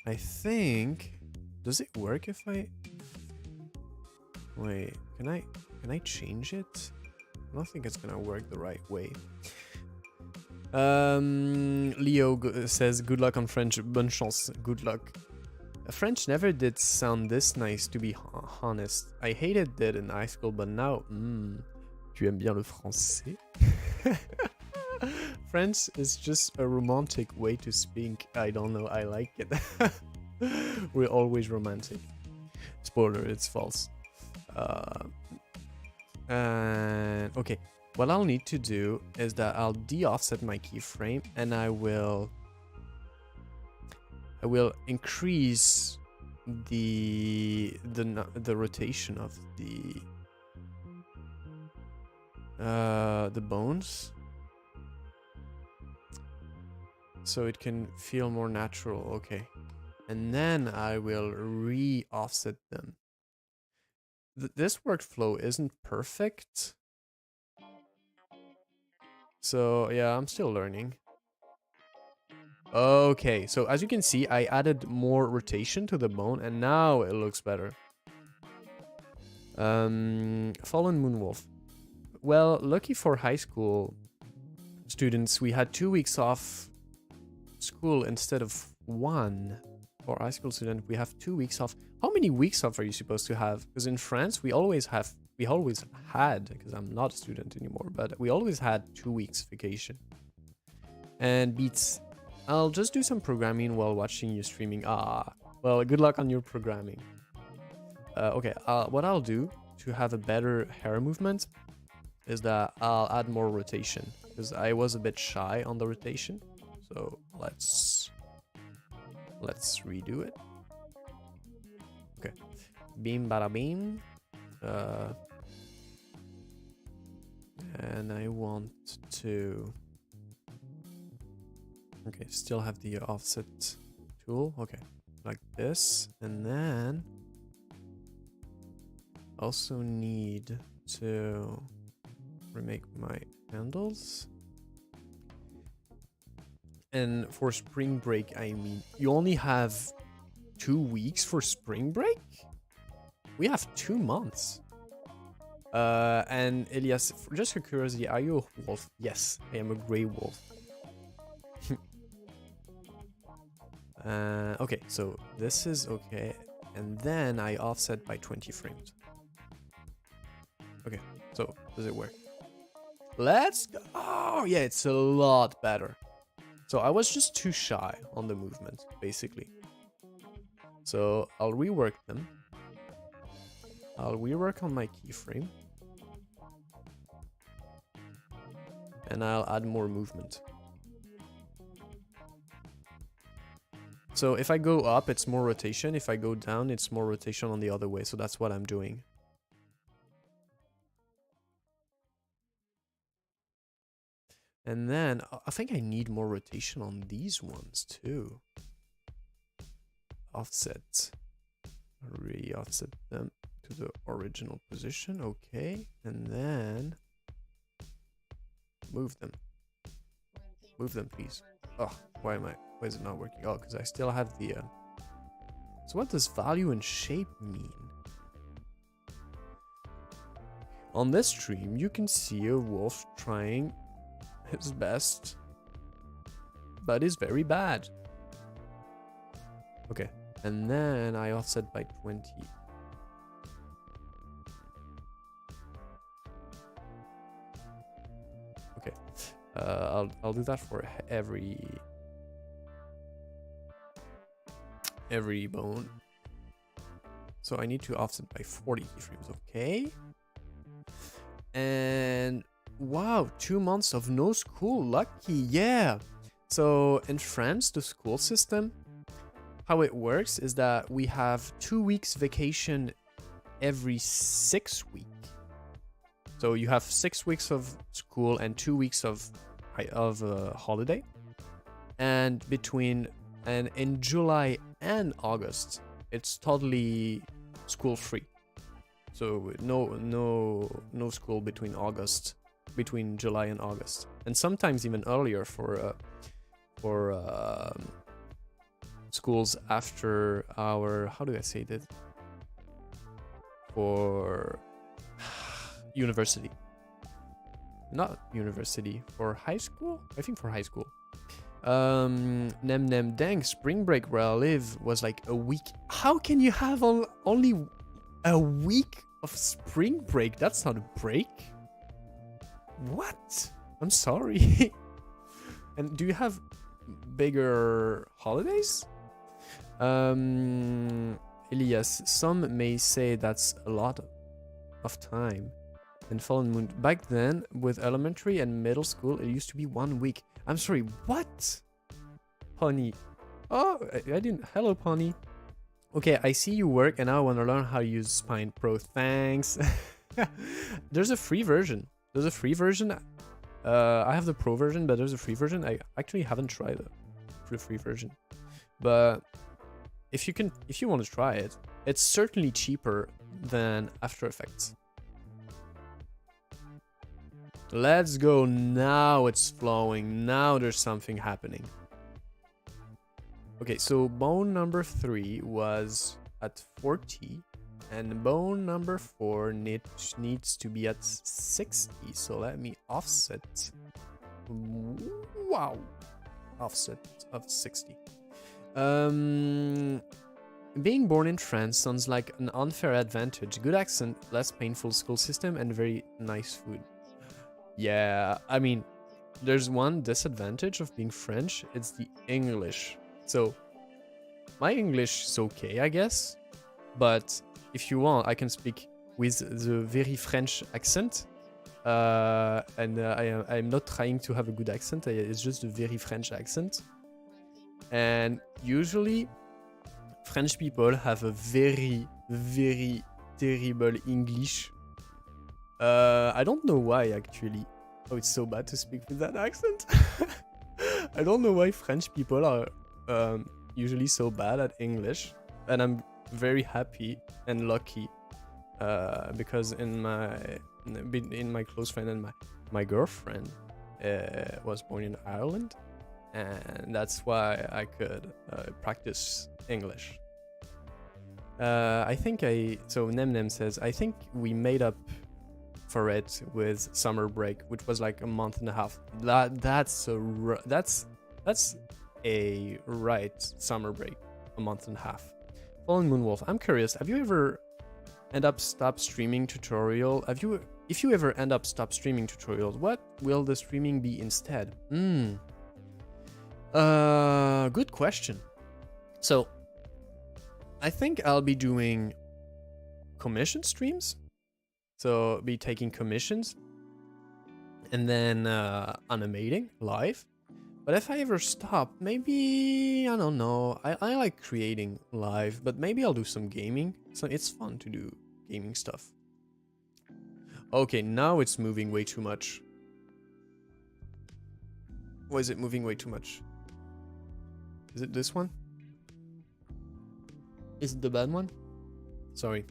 I think, does it work if I wait? Can I change it? I don't think it's gonna work the right way. Leo says good luck on French. Bonne chance. Good luck. French never did sound this nice, to be honest. I hated it in high school, but now, tu aimes bien le français? French is just a romantic way to speak. I don't know, I like it. We're always romantic. Spoiler, it's false. And okay, what I'll need to do is that I'll de-offset my keyframe, and I will increase the rotation of the bones, so it can feel more natural. Okay, and then I will re-offset them. This workflow isn't perfect, so yeah, I'm still learning. Okay, so as you can see, I added more rotation to the bone, and now it looks better. Fallen Moonwolf. Well, lucky for high school students, we had 2 weeks off school instead of 1. For high school student, we have 2 weeks off. How many weeks off are you supposed to have? Because in France, we always had, because I'm not a student anymore, but we always had 2 weeks vacation. And Beats, I'll just do some programming while watching you streaming. Well, good luck on your programming. Okay, what I'll do to have a better hair movement is that I'll add more rotation, because I was a bit shy on the rotation. So let's redo it. Okay, beam bada beam. And I want to, okay, still have the offset tool. Okay, like this, and then also need to remake my handles. And for spring break, I mean, you only have 2 weeks for spring break? We have 2 months. And Elias, just for curiosity, are you a wolf? Yes, I am a gray wolf. Okay, so this is okay. And then I offset by 20 frames. Okay, so does it work? Let's go. Oh, yeah, it's a lot better. So I was just too shy on the movement, basically. So I'll rework them. I'll rework on my keyframe. And I'll add more movement. So if I go up, it's more rotation. If I go down, it's more rotation on the other way. So that's what I'm doing. And then I think I need more rotation on these ones too. Offset. Re-offset them to the original position. Okay. And then move them. Move them, please. Oh, why is it not working? Oh, because I still have the... So what does value and shape mean? On this stream, you can see a wolf trying his best, but is very bad. Okay, and then I offset by 20. Okay, I'll do that for every bone. So I need to offset by 40 keyframes. Okay. And wow, 2 months of no school. Lucky. Yeah. So in France, the school system, how it works is that we have 2 weeks vacation every 6 weeks. So you have 6 weeks of school and 2 weeks of holiday. And in July and August, it's totally school free. So no school between July and August, and sometimes even earlier for schools after our, how do I say that? For university. Not university, for high school? I think for high school. Nem Dang, spring break where I live was like a week. How can you have only a week of spring break? That's not a break. What? I'm sorry. And do you have bigger holidays? Elias, some may say that's a lot of time. And Fallen Moon, back then with elementary and middle school, it used to be 1 week. I'm sorry, what? Honey. Oh, I didn't. Hello, Pony. Okay, I see you work and now I want to learn how to use Spine Pro. Thanks. There's a free version. I have the pro version, but there's a free version. I actually haven't tried the free version. But if you want to try it, it's certainly cheaper than After Effects. Let's go. Now it's flowing. Now there's something happening. Okay, so bone number 3 was at 40 and bone number 4 needs to be at 60. So let me offset. Wow. Offset of 60. Being born in France sounds like an unfair advantage. Good accent, less painful school system, and very nice food. Yeah, I mean, there's one disadvantage of being French. It's the English. So my English is okay, I guess. But if you want, I can speak with the very French accent. I'm not trying to have a good accent. It's just a very French accent. And usually, French people have a very, very terrible English. I don't know why, actually. Oh, it's so bad to speak with that accent. I don't know why French people are usually so bad at English. And I'm very happy and lucky because in my close friend and my girlfriend was born in Ireland. And that's why I could practice English. So Nem says, I think we made up for it with summer break, which was like a month and a half. That's a right summer break, a month and a half. Fallen Moonwolf, I'm curious, have you ever stop streaming tutorial? If you ever end up stop streaming tutorials, what will the streaming be instead? Good question. So, I think I'll be doing commission streams. So, be taking commissions and then animating live. But if I ever stop, maybe, I don't know. I like creating live, but maybe I'll do some gaming. So it's fun to do gaming stuff. Okay, now it's moving way too much. Why is it moving way too much? Is it this one? Is it the bad one? Sorry.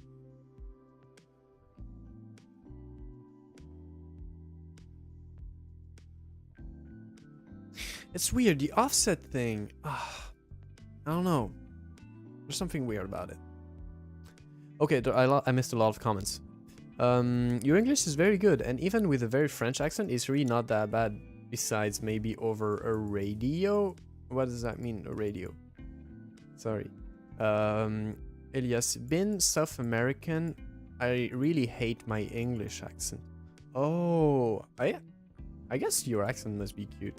It's weird, the offset thing. I don't know. There's something weird about it. Okay, I missed a lot of comments. Your English is very good, and even with a very French accent, it's really not that bad. Besides, maybe over a radio. What does that mean, a radio? Sorry. Elias, being South American, I really hate my English accent. Oh, I guess your accent must be cute.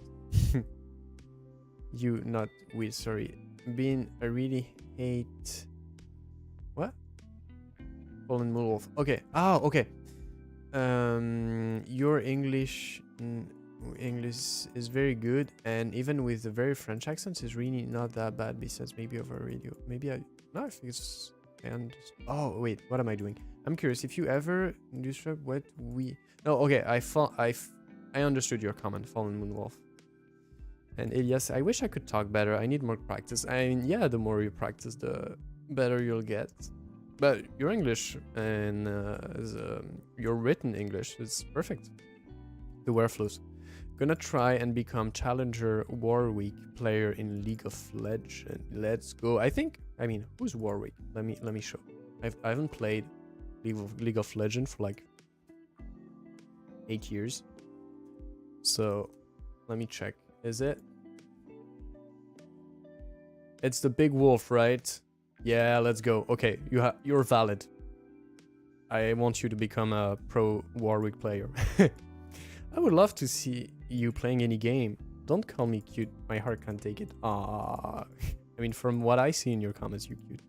You not weird, sorry. Being I really hate what? Fallen Moonwolf. Okay. Oh, okay. Your English is very good, and even with the very French accents, is really not that bad. Besides, maybe over radio. Maybe I think it's. Oh wait, what am I doing? I'm curious if you ever describe what we. No, okay. I understood your comment. Fallen Moonwolf. And Elias, I wish I could talk better. I need more practice. I mean, yeah, the more you practice, the better you'll get. But your English and your written English is perfect. The Wereflows. Gonna try and become Challenger Warwick player in League of Legends. Let's go. I mean, who's Warwick? Let me show. I haven't played League of Legends for like 8 years. So let me check. Is it? It's the big wolf, right? Yeah, let's go. Okay, you're valid. I want you to become a pro Warwick player. I would love to see you playing any game. Don't call me cute. My heart can't take it. Ah, I mean, from what I see in your comments, you're cute.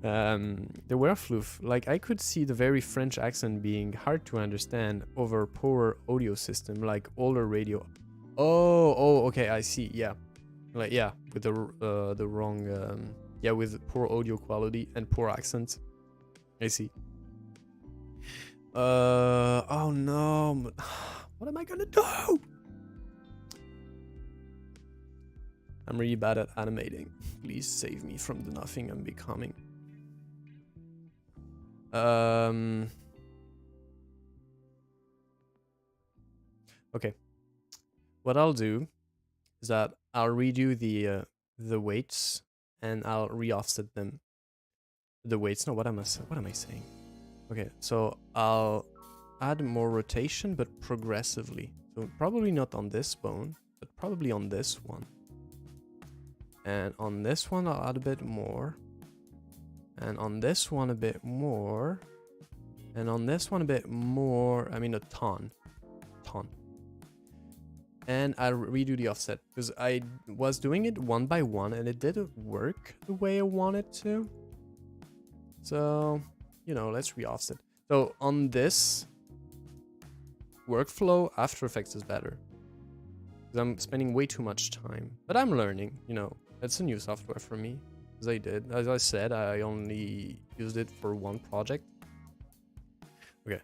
The Werefloof, like I could see the very French accent being hard to understand over poor audio system, like older radio. Oh, okay, I see. Yeah, like yeah, with the wrong, yeah, with poor audio quality and poor accent. I see. Oh no, what am I gonna do? I'm really bad at animating. Please save me from the nothing I'm becoming. Okay. What I'll do is that I'll redo the weights and I'll re-offset them. The weights. No, what am I saying? Okay, so I'll add more rotation, but progressively. So probably not on this bone, but probably on this one. And on this one, I'll add a bit more. And on this one, a bit more. And on this one, a bit more. I mean, a ton. And I'll redo the offset because I was doing it one by one and it didn't work the way I wanted to. So, you know, let's re-offset. So on this workflow, After Effects is better because I'm spending way too much time. But I'm learning, you know, it's a new software for me. As I said, I only used it for one project. Okay.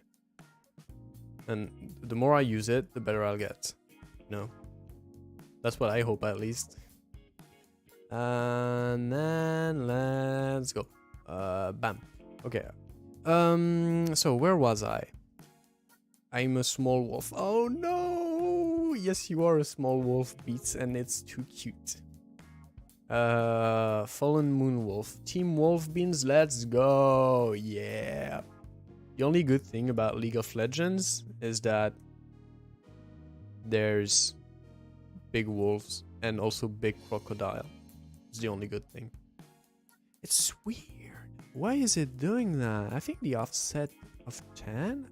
And the more I use it, the better I'll get. No, that's what I hope at least. And then let's go. Bam. Okay. So where was I? I'm a small wolf. Oh no! Yes, you are a small wolf, Beats, and it's too cute. Fallen Moon Wolf. Team Wolf Beans, let's go! Yeah. The only good thing about League of Legends is that there's big wolves and also big crocodile. It's the only good thing. It's weird. Why is it doing that? I think the offset of 10?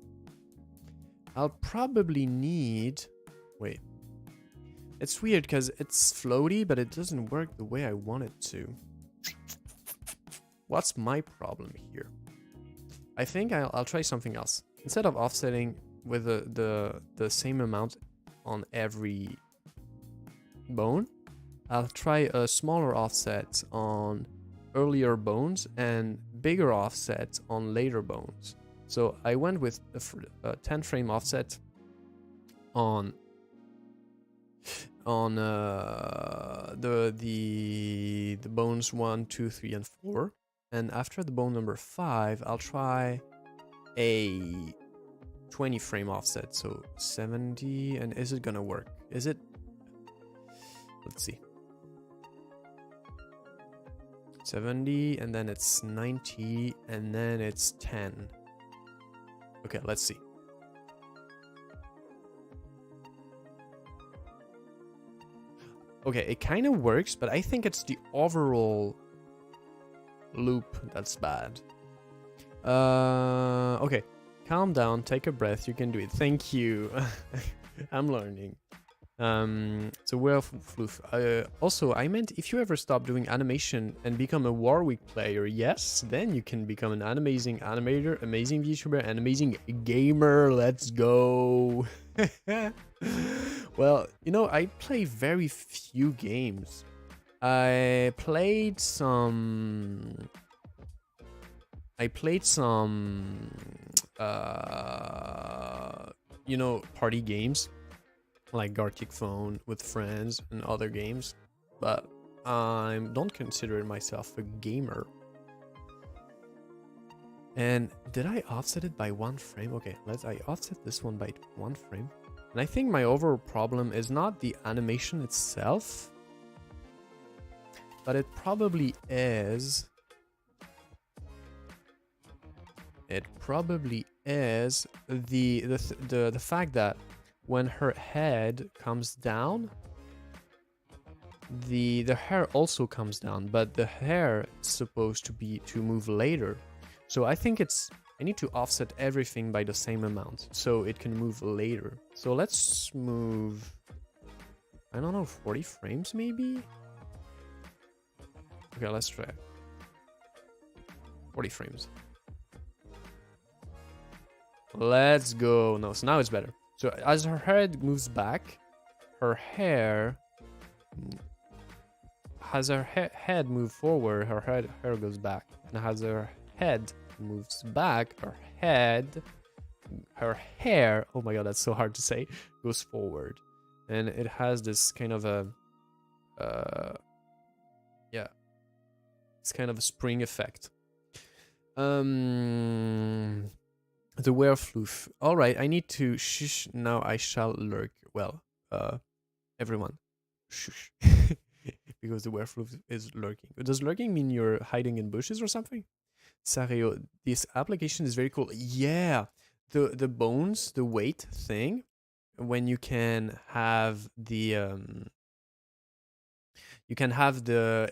I'll probably need... Wait. It's weird because it's floaty, but it doesn't work the way I want it to. What's my problem here? I think I'll try something else. Instead of offsetting with the same amount on every bone, I'll try a smaller offset on earlier bones and bigger offset on later bones. So I went with a 10 frame offset on the bones 1, 2, 3, and 4. And after the bone number 5, I'll try a 20 frame offset, so 70. And is it gonna work? Is it? Let's see. 70, and then it's 90, and then it's 10. Okay, let's see. Okay, it kind of works, but I think it's the overall loop that's bad. Okay, calm down, take a breath, you can do it. Thank you. I'm learning. So we're floof. Also, I meant if you ever stop doing animation and become a Warwick player, yes, then you can become an amazing animator, amazing VTuber, and amazing gamer. Let's go. Well, you know, I play very few games. I played some, you know, party games like Gartic Phone with friends and other games, but I don't consider myself a gamer. And did I offset it by 1 frame? Okay, I offset this one by 1 frame. And I think my overall problem is not the animation itself, but it probably is. It probably is the fact that when her head comes down, the hair also comes down, but the hair is supposed to move later. So I think I need to offset everything by the same amount so it can move later. So let's move, I don't know, 40 frames maybe? Okay, let's try 40 frames. Let's go. No, so now it's better. So as her head moves back, her hair, as her head moves forward, her hair goes back. And as her head moves back, her hair, oh my god, that's so hard to say, goes forward. And it has this kind of a, yeah, it's kind of a spring effect. The werefloof. Alright, I need to shush. Now I shall lurk. Well, everyone, shush. Because the werefloof is lurking. Does lurking mean you're hiding in bushes or something? Sario, this application is very cool. Yeah, the bones, the weight thing, when you can have the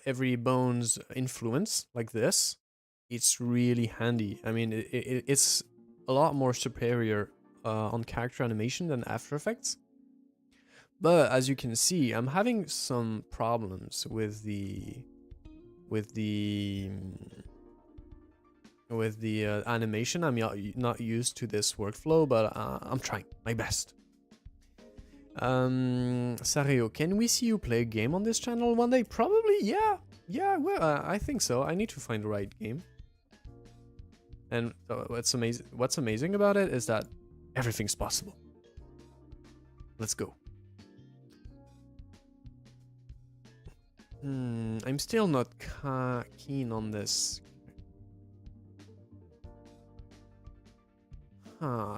every bone's influence like this, it's really handy. I mean, it's a lot more superior on character animation than After Effects. But as you can see, I'm having some problems with the animation. I'm not used to this workflow, but I'm trying my best. Sario, can we see you play a game on this channel one day? Probably, yeah. Yeah, well, I think so. I need to find the right game. And what's amazing about it is that everything's possible. Let's go. I'm still not keen on this.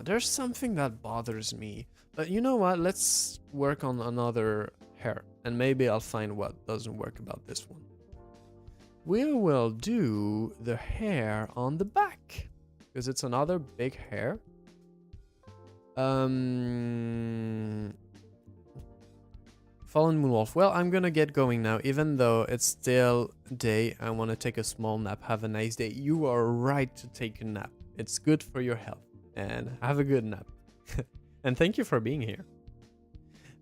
There's something that bothers me. But you know what? Let's work on another hair. And maybe I'll find what doesn't work about this one. We will do the hair on the back. Because it's another big hair. Fallen Moonwolf. Well, I'm gonna get going now. Even though it's still day, I want to take a small nap. Have a nice day. You are right to take a nap. It's good for your health. And have a good nap. And thank you for being here.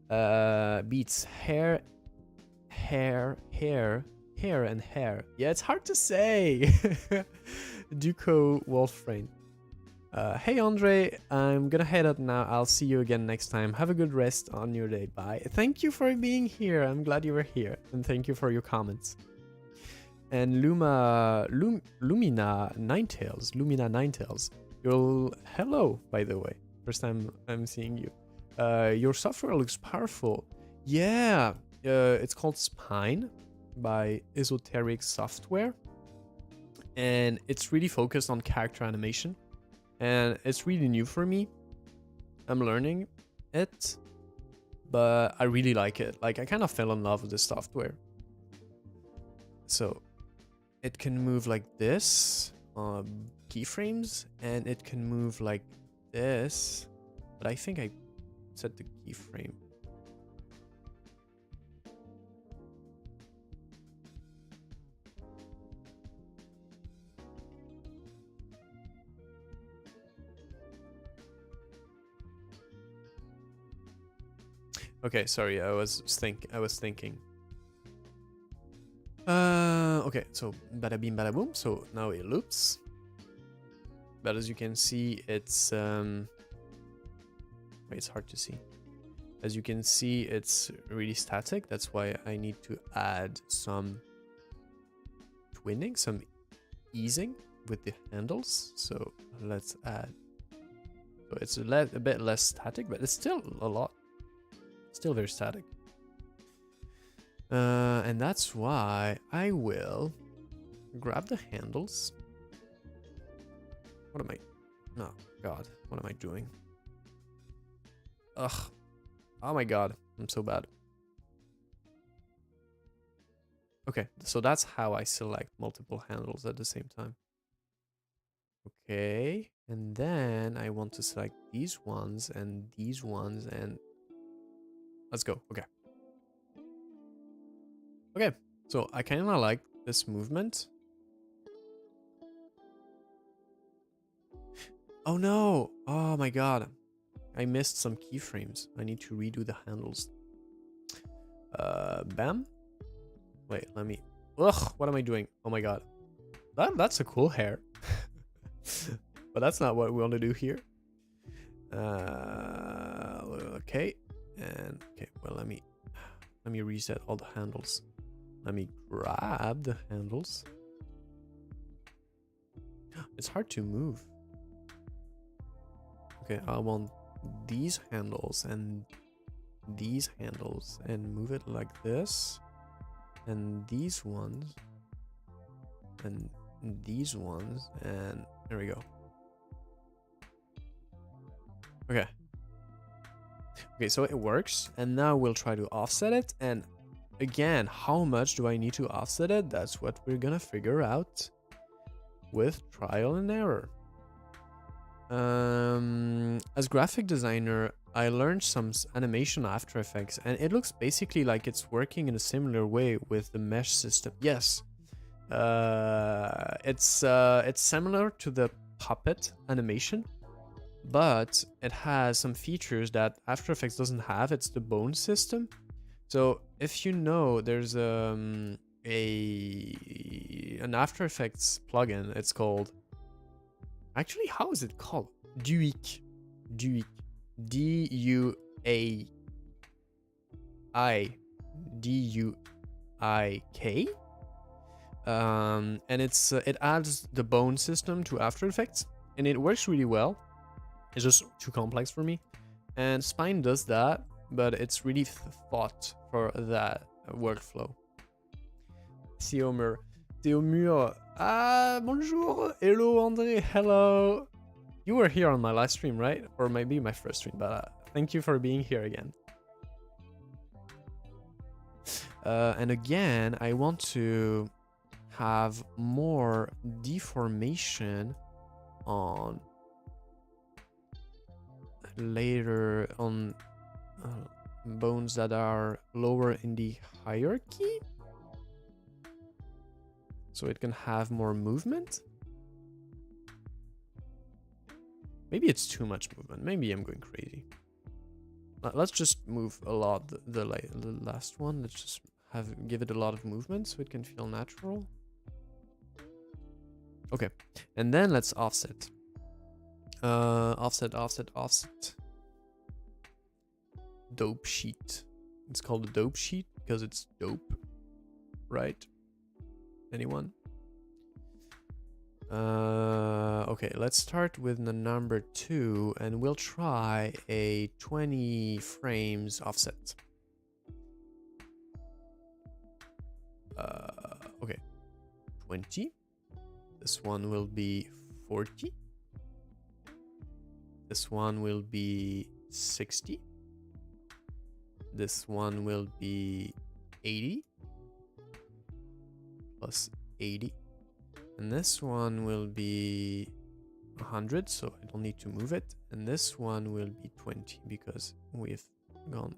Beats hair, hair, hair, hair, and hair. Yeah, it's hard to say. Duco Wolfrain. Hey Andre, I'm gonna head out now. I'll see you again next time. Have a good rest on your day. Bye. Thank you for being here. I'm glad you were here. And thank you for your comments. And Lumina Ninetails. Hello, by the way. First time I'm seeing you. Your software looks powerful. Yeah, it's called Spine by Esoteric Software. And it's really focused on character animation. And it's really new for me. I'm learning it, but I really like it. Like, I kind of fell in love with this software. So it can move like this on keyframes, and it can move like this. But I think I set the keyframe. Okay, sorry, I was thinking. Okay, so bada bing bada boom. So now it loops. But as you can see, it's hard to see. As you can see, it's really static. That's why I need to add some twinning, some easing with the handles. So let's add. So it's a bit less static, but it's still a lot. Still very static. And that's why I will grab the handles. What am I? Oh, God. What am I doing? Ugh. Oh my God. I'm so bad. Okay, so that's how I select multiple handles at the same time. Okay, and then I want to select these ones and let's go. Okay. Okay, so I kind of like this movement. Oh no! Oh my God. I missed some keyframes. I need to redo the handles. Bam. Wait, let me... Ugh, what am I doing? Oh my God. That's a cool hair. But that's not what we want to do here. Okay. And, okay, well, let me reset all the handles. Let me grab the handles. It's hard to move. Okay, I want these handles and move it like this, and these ones and these ones, and there we go. Okay, so it works, and now we'll try to offset it. And again, how much do I need to offset it? That's what we're gonna figure out with trial and error. As graphic designer, I learned some animation After Effects, and it looks basically like it's working in a similar way with the mesh system. Yes, it's similar to the puppet animation, but it has some features that After Effects doesn't have. It's the bone system. So if you know, there's an After Effects plugin. It's called... Actually, how is it called? Duik. D-U-A-I-D-U-I-K. And it adds the bone system to After Effects, and it works really well. It's just too complex for me. And Spine does that, but it's really thought for that workflow. Theomur. Ah, bonjour. Hello, Andre. Hello. You were here on my live stream, right? Or maybe my first stream, but thank you for being here again. And again, I want to have more deformation on later on bones that are lower in the hierarchy, so it can have more movement. Maybe it's too much movement. Maybe I'm going crazy. Let's just move a lot the last one. Let's just give it a lot of movement so it can feel natural. Okay, and then let's offset. Offset. Dope sheet. It's called a dope sheet because it's dope, right? Anyone? Okay, let's start with the number 2 and we'll try a 20 frames offset. Okay, 20. This one will be 40. This one will be 60. This one will be 80 plus 80. And this one will be 100, so I don't need to move it. And this one will be 20 because we've gone.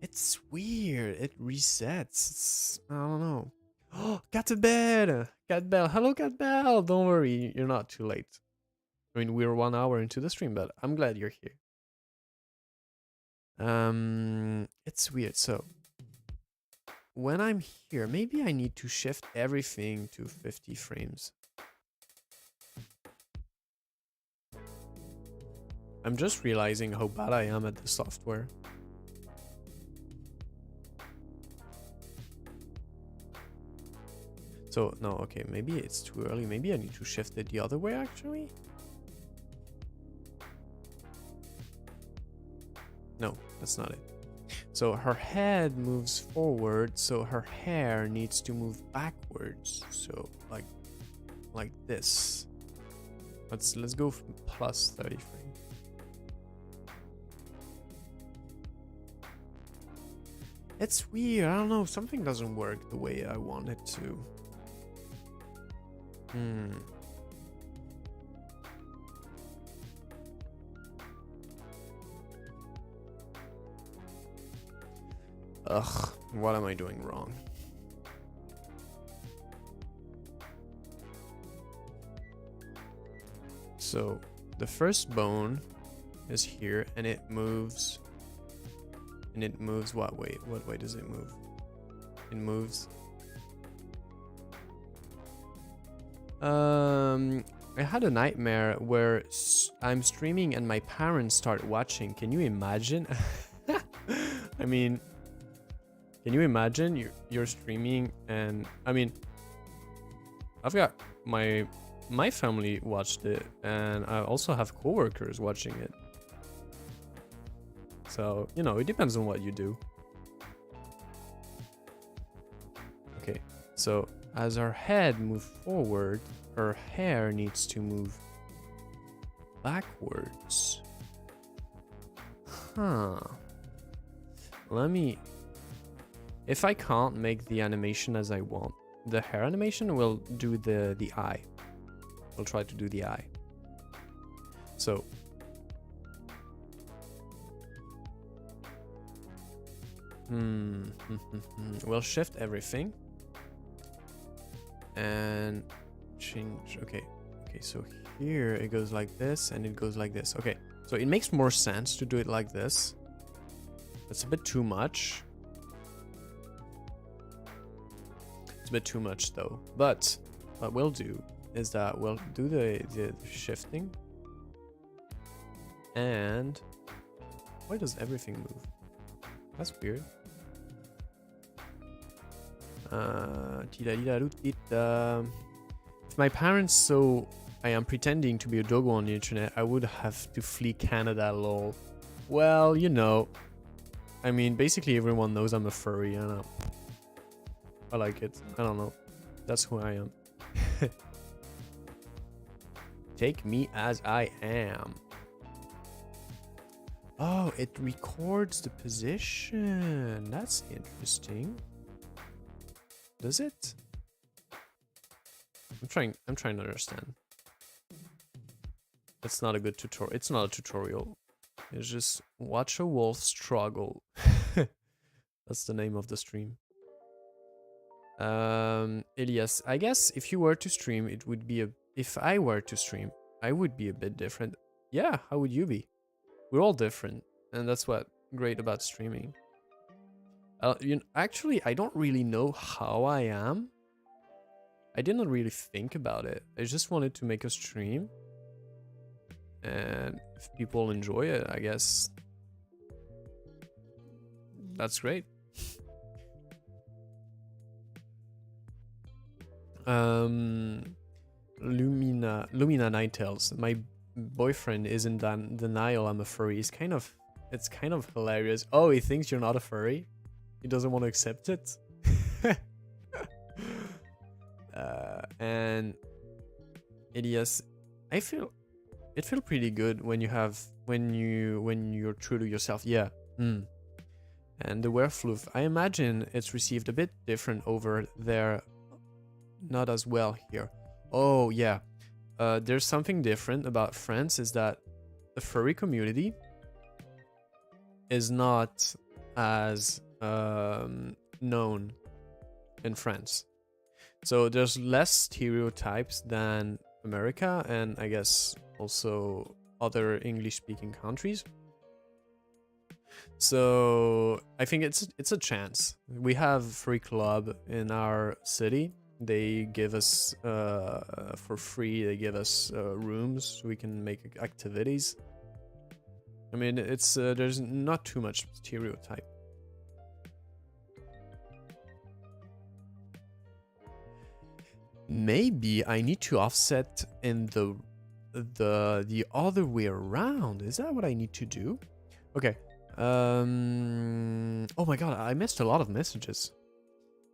It's weird. It resets. I don't know. Oh, Cat to bed. Cat Bell. Hello, Cat Bell. Don't worry. You're not too late. I mean, we're 1 hour into the stream, but I'm glad you're here. It's weird. So when I'm here, maybe I need to shift everything to 50 frames. I'm just realizing how bad I am at the software. So, no, okay, maybe it's too early. Maybe I need to shift it the other way, actually. No, that's not it. So her head moves forward, so her hair needs to move backwards. So like this. Let's go plus 30 frames. It's weird. I don't know. Something doesn't work the way I want it to. Ugh, what am I doing wrong? So the first bone is here and it moves. And it moves what way? What way does it move? It moves. I had a nightmare where I'm streaming and my parents start watching. Can you imagine? I mean, can you imagine you're streaming and I mean, I've got my family watched it and I also have coworkers watching it. So, you know, it depends on what you do. Okay, so as her head moves forward, her hair needs to move backwards. Huh. Let me... If I can't make the animation as I want, the hair animation will do the eye. We'll try to do the eye. So... We'll shift everything. And change. Okay, so here it goes like this and it goes like this. Okay, so it makes more sense to do it like this. That's a bit too much. It's a bit too much though. But what we'll do is that we'll do the shifting. And why does everything move? That's weird. If my parents saw I am pretending to be a doggo on the internet, I would have to flee Canada, lol. Well, you know. I mean, basically everyone knows I'm a furry, and I like it. I don't know. That's who I am. Take me as I am. Oh, it records the position. That's interesting. Does it? I'm trying to understand. It's not a good tutorial. It's not a tutorial. It's just watch a wolf struggle. That's the name of the stream. Elias, I guess if you were to stream, it would be if I were to stream, I would be a bit different. Yeah, how would you be? We're all different, and that's what great about streaming. Actually, I don't really know how I am. I didn't really think about it. I just wanted to make a stream, and if people enjoy it, I guess that's great. Lumina Ninetales. My boyfriend is in denial. I'm a furry. It's kind of hilarious. Oh, he thinks you're not a furry. He doesn't want to accept it. And Elias, it feels pretty good when you're true to yourself. Yeah. And the werewolf, I imagine it's received a bit different over there. Not as well here. Oh yeah. There's something different about France is that the furry community is not as known in France. So there's less stereotypes than America and I guess also other English-speaking countries. So I think it's a chance. We have free club in our city. They give us for free. They give us rooms so we can make activities. I mean, it's there's not too much stereotype. Maybe I need to offset in the other way around. Is that what I need to do? Okay. Oh my god, I missed a lot of messages.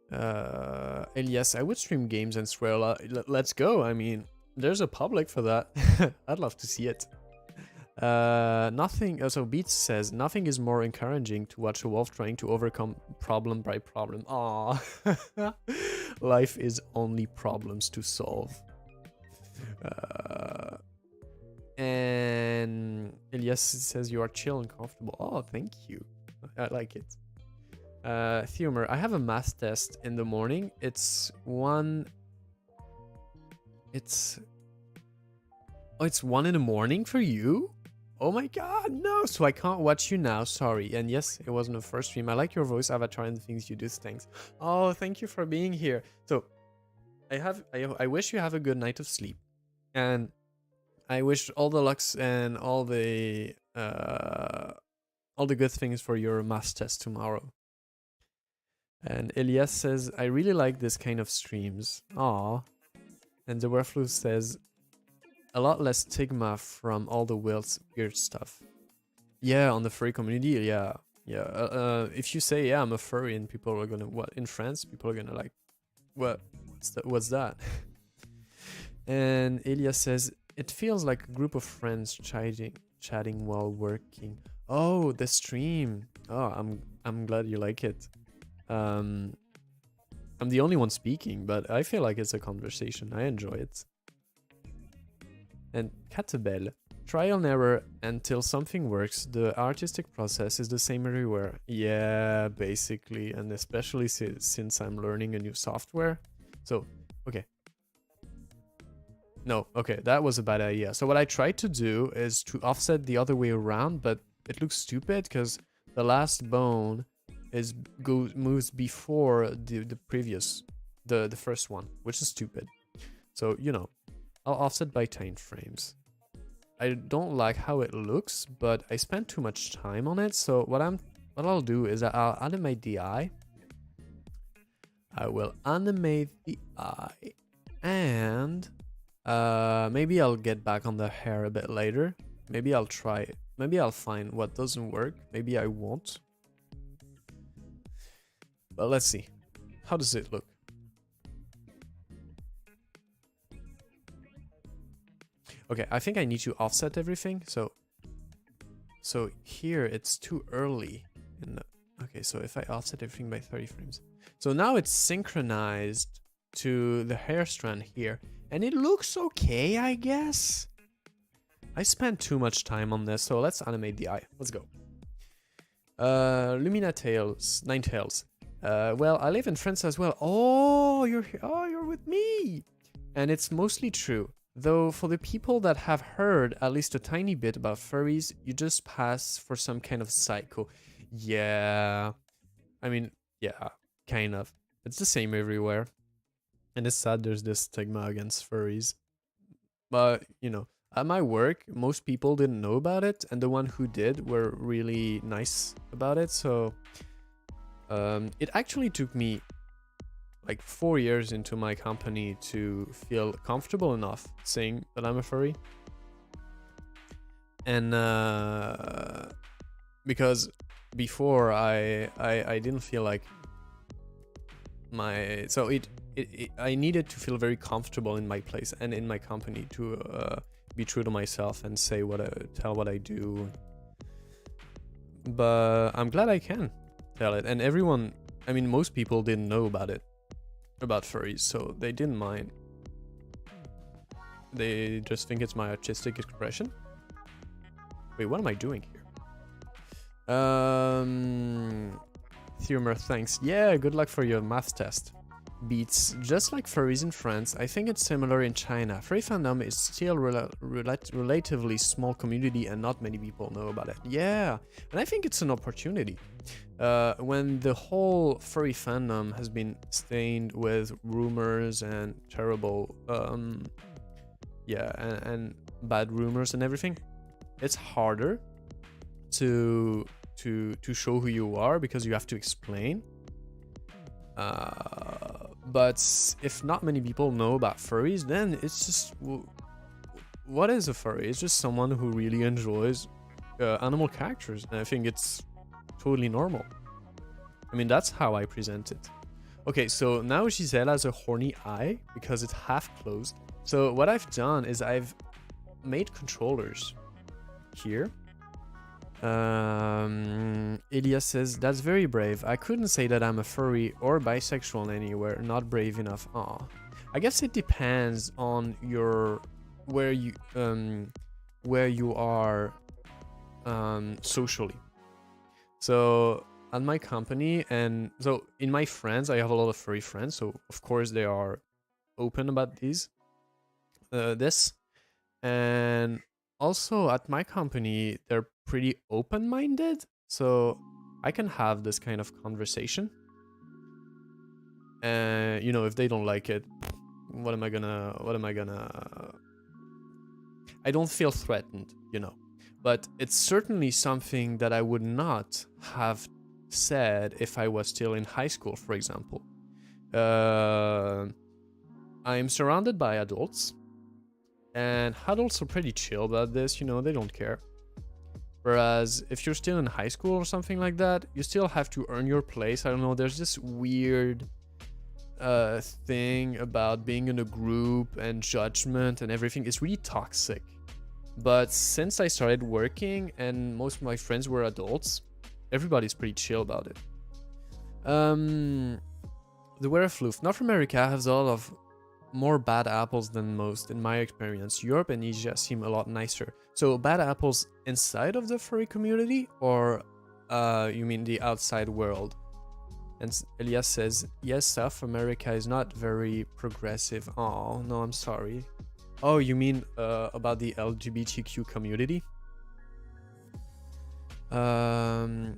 And yes, I would stream games and swear a lot. Let's go. I mean, there's a public for that. I'd love to see it. Nothing. So Beats says nothing is more encouraging to watch a wolf trying to overcome problem by problem. Aww. Life is only problems to solve. And Elias says you are chill and comfortable. Oh, thank you. I like it. Theomer, I have a math test in the morning. It's 1 in the morning for you? Oh my god, no! So I can't watch you now, sorry. And yes, it wasn't the first stream. I like your voice avatar and the things you do, thanks. Oh, thank you for being here. So, I wish you have a good night of sleep. And I wish all the lucks and all the good things for your math test tomorrow. And Elias says, I really like this kind of streams. Aww. And the Werflu says, a lot less stigma from all the weird stuff. Yeah, on the furry community, yeah. Yeah, if you say, yeah, I'm a furry, and people are gonna, what, in France, people are gonna like, what's that? And Elias says, it feels like a group of friends chatting while working. Oh, the stream. Oh, I'm glad you like it. I'm the only one speaking, but I feel like it's a conversation. I enjoy it. And Catabel, trial and error until something works. The artistic process is the same everywhere. Yeah, basically, and especially since I'm learning a new software. So, okay. No, okay, that was a bad idea. So what I tried to do is to offset the other way around, but it looks stupid because the last bone moves before the previous, the first one, which is stupid. So, you know, I'll offset by time frames. I don't like how it looks, but I spent too much time on it. So what I'll do is I'll animate the eye. I will animate the eye, and maybe I'll get back on the hair a bit later. Maybe I'll try it. Maybe I'll find what doesn't work. Maybe I won't. But let's see. How does it look? Okay, I think I need to offset everything. So here it's too early. Okay, so if I offset everything by 30 frames. So now it's synchronized to the hair strand here. And it looks okay, I guess. I spent too much time on this, so let's animate the eye. Let's go. Ninetales. Well, I live in France as well. Oh, you're here. Oh, you're with me. And it's mostly true. Though for the people that have heard at least a tiny bit about furries, you just pass for some kind of psycho. Yeah, I mean, yeah, kind of. It's the same everywhere. And it's sad there's this stigma against furries. But, you know, at my work, most people didn't know about it, and the one who did were really nice about it. So it actually took me like 4 years into my company to feel comfortable enough saying that I'm a furry. And because before I didn't feel like my I needed to feel very comfortable in my place and in my company to be true to myself and say tell what I do. But I'm glad I can tell it, and everyone, I mean, most people didn't know about furries, so they didn't mind. They just think it's my artistic expression. Wait, what am I doing here? Theomer, thanks. Yeah, good luck for your math test. Beats, just like furries in France, I think it's similar in China. Furry fandom is still relatively small community and not many people know about it. Yeah, and I think it's an opportunity. When the whole furry fandom has been stained with rumors and terrible, and bad rumors and everything, it's harder to show who you are because you have to explain. But if not many people know about furries, then it's just, what is a furry? It's just someone who really enjoys animal characters, and I think it's totally normal. I mean, that's how I present it. Okay, so now Giselle has a horny eye because it's half closed. So what I've done is I've made controllers here. Elias says, that's very brave. I couldn't say that I'm a furry or bisexual anywhere. Not brave enough. Aw. I guess it depends on where you are socially. So at my company, and so in my friends, I have a lot of furry friends, so of course they are open about this. And also at my company, they're pretty open-minded, so I can have this kind of conversation. And you know, if they don't like it, what am I gonna I don't feel threatened, you know. But it's certainly something that I would not have said if I was still in high school, for example. I'm surrounded by adults, and adults are pretty chill about this, you know, they don't care. Whereas if you're still in high school or something like that, you still have to earn your place. I don't know, there's this weird thing about being in a group and judgment and everything. It's really toxic. But since I started working and most of my friends were adults, everybody's pretty chill about it. The Werefloof. North America has a lot of more bad apples than most, in my experience. Europe and Asia seem a lot nicer. So bad apples inside of the furry community, or you mean the outside world? And Elias says, yes, South America is not very progressive. Oh, no, I'm sorry. Oh, you mean about the LGBTQ community? But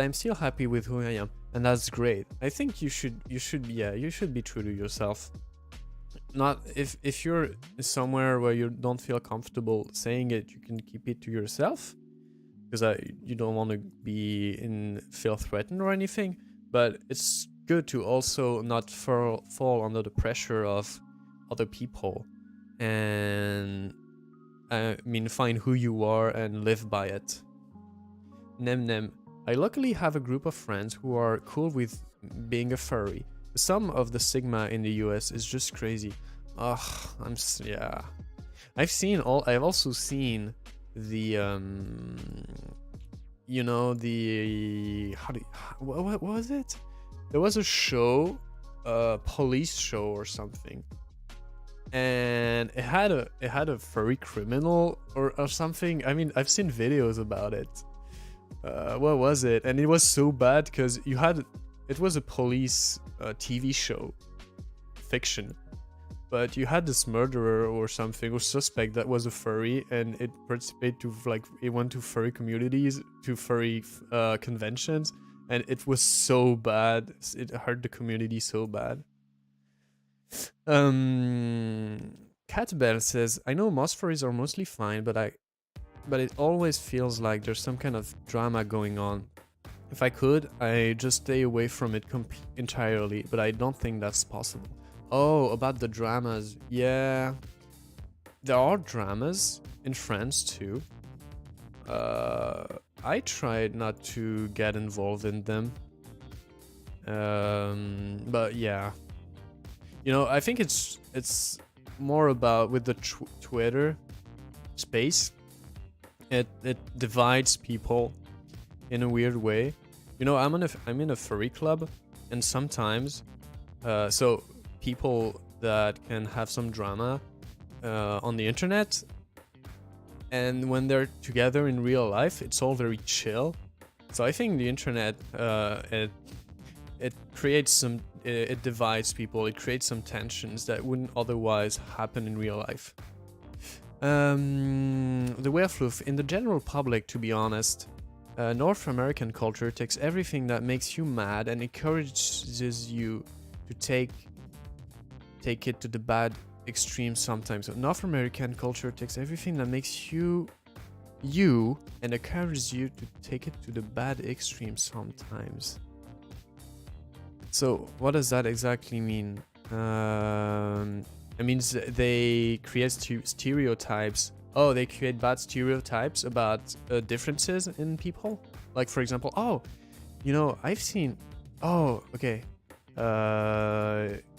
I'm still happy with who I am, and that's great. I think you should be true to yourself. Not if you're somewhere where you don't feel comfortable saying it, you can keep it to yourself, because you don't want to feel threatened or anything. But it's good to also not fall under the pressure of other people, and I mean, find who you are and live by it. Nem. I luckily have a group of friends who are cool with being a furry. Some of the stigma in the US is just crazy. Ugh, yeah. I've also seen the what was it? There was a show, police show or something, and it had a furry criminal or something. I mean, I've seen videos about it. What was it? And it was so bad because it was a police TV show, fiction, but you had this murderer or something or suspect that was a furry, and it participated to like it went to furry communities, to furry conventions, and it was so bad. It hurt the community so bad. Catbell says, I know most furries are mostly fine, but it always feels like there's some kind of drama going on. If I could, I just stay away from it entirely, but I don't think that's possible. Oh, about the dramas. Yeah, there are dramas in France too. I tried not to get involved in them. But yeah. You know, I think it's more about with the Twitter space. It divides people in a weird way. You know, I'm in a furry club, and sometimes, so people that can have some drama on the internet, and when they're together in real life, it's all very chill. So I think the internet it creates some it divides people. It creates some tensions that wouldn't otherwise happen in real life. The werewolf in the general public, to be honest. North American culture takes everything that makes you mad and encourages you to take it to the bad extreme sometimes. So North American culture takes everything that makes you and encourages you to take it to the bad extreme sometimes. So what does that exactly mean? It means they create stereotypes. Oh, they create bad stereotypes about differences in people. Like, for example, oh, you know, I've seen... Oh, okay.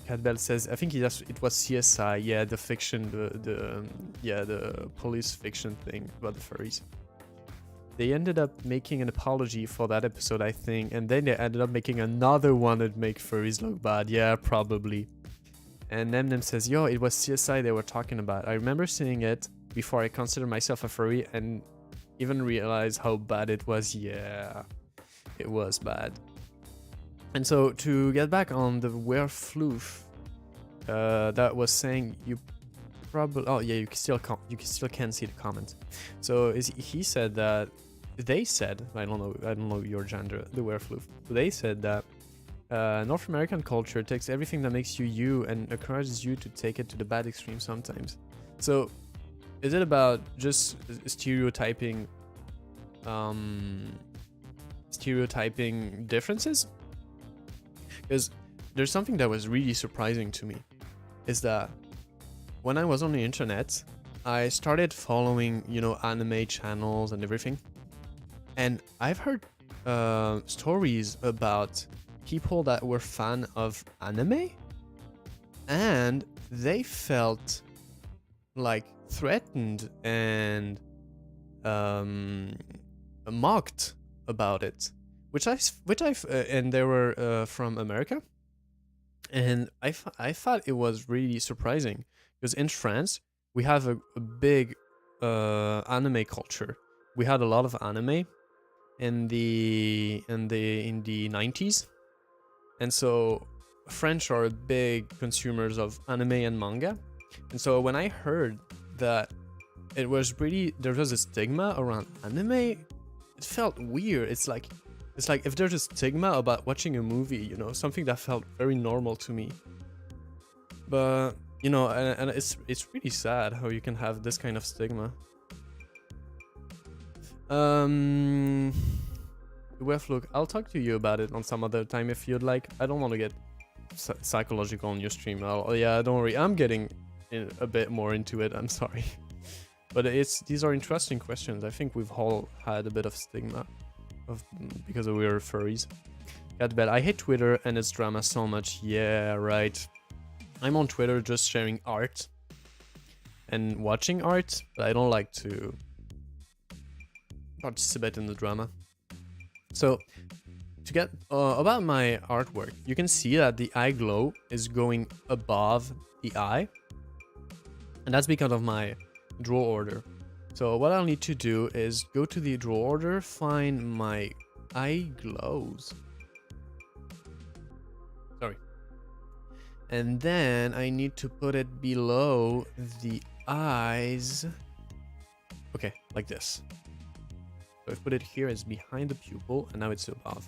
Catbell says, I think it was CSI. Yeah, the fiction, the police fiction thing about the furries. They ended up making an apology for that episode, I think, and then they ended up making another one that make furries look bad. Yeah, probably. And Nemnem says, yo, it was CSI they were talking about. I remember seeing it before I considered myself a furry and even realized how bad it was. Yeah, it was bad. And so to get back on the werewolf, that was saying you probably... Oh yeah, you still can see the comment. So he said that... They said, I don't know your gender, the werewolf. They said that North American culture takes everything that makes you and encourages you to take it to the bad extreme sometimes. So, is it about just stereotyping differences? Because there's something that was really surprising to me, is that when I was on the internet, I started following, you know, anime channels and everything. And I've heard stories about people that were fan of anime, and they felt like threatened and mocked about it, and they were from America, and I thought it was really surprising because in France we have a big anime culture. We had a lot of anime in the 90s, and so French are big consumers of anime and manga. And so when I heard that there was a stigma around anime, it felt weird. It's like if there's a stigma about watching a movie, you know, something that felt very normal to me. But you know, and it's really sad how you can have this kind of stigma. Look, I'll talk to you about it on some other time if you'd like. I don't want to get psychological on your stream. Yeah, don't worry. I'm getting a bit more into it. I'm sorry, but these are interesting questions. I think we've all had a bit of stigma because we are furries. Catbell, I hate Twitter and its drama so much. Yeah, right. I'm on Twitter just sharing art and watching art, but I don't like to participate in the drama. So to get about my artwork, you can see that the eye glow is going above the eye, and that's because of my draw order. So what I'll need to do is go to the draw order, find my eye glows. Sorry. And then I need to put it below the eyes. Okay, like this. So I put it here, it's behind the pupil, and now it's above.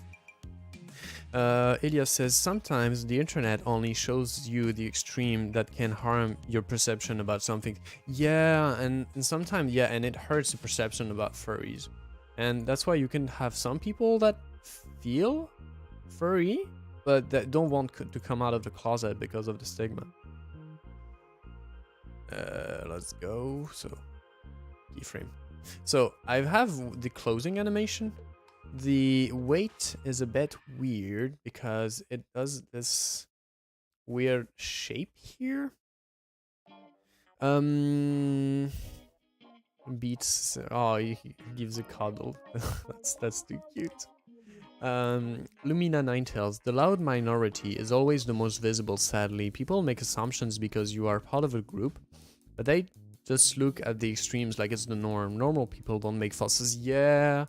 Elias says, sometimes the internet only shows you the extreme that can harm your perception about something. Yeah, and sometimes, yeah, and it hurts the perception about furries. And that's why you can have some people that feel furry, but that don't want to come out of the closet because of the stigma. Let's go. So, keyframe. So, I have the closing animation. The weight is a bit weird because it does this weird shape here. Beats. Oh, he gives a cuddle. that's too cute. Lumina Ninetales, the loud minority is always the most visible, sadly. People make assumptions because you are part of a group, but they just look at the extremes like it's the norm. Normal people don't make fusses. Yeah,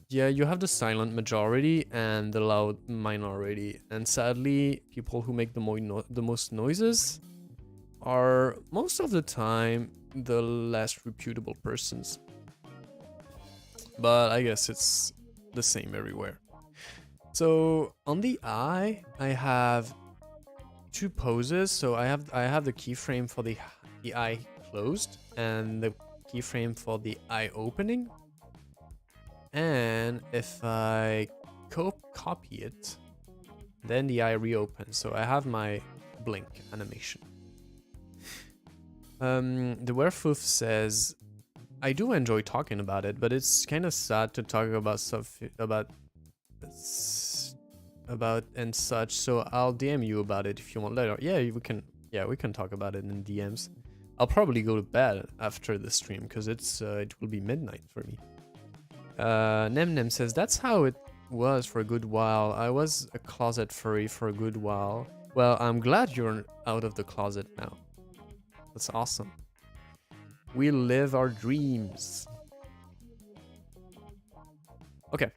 you have the silent majority and the loud minority. And sadly, people who make the most noises are most of the time the less reputable persons. But I guess it's the same everywhere. So on the eye, I have two poses. So I have the keyframe for the eye closed and the keyframe for the eye opening. And if I copy it, then the eye reopens. So I have my blink animation. The Werewolf says, I do enjoy talking about it, but it's kind of sad to talk about stuff about and such. So I'll DM you about it if you want later. Yeah, we can talk about it in DMs. I'll probably go to bed after the stream because it will be midnight for me. Nem says, that's how it was for a good while. I was a closet furry for a good while. Well, I'm glad you're out of the closet now. That's awesome. We live our dreams. Okay.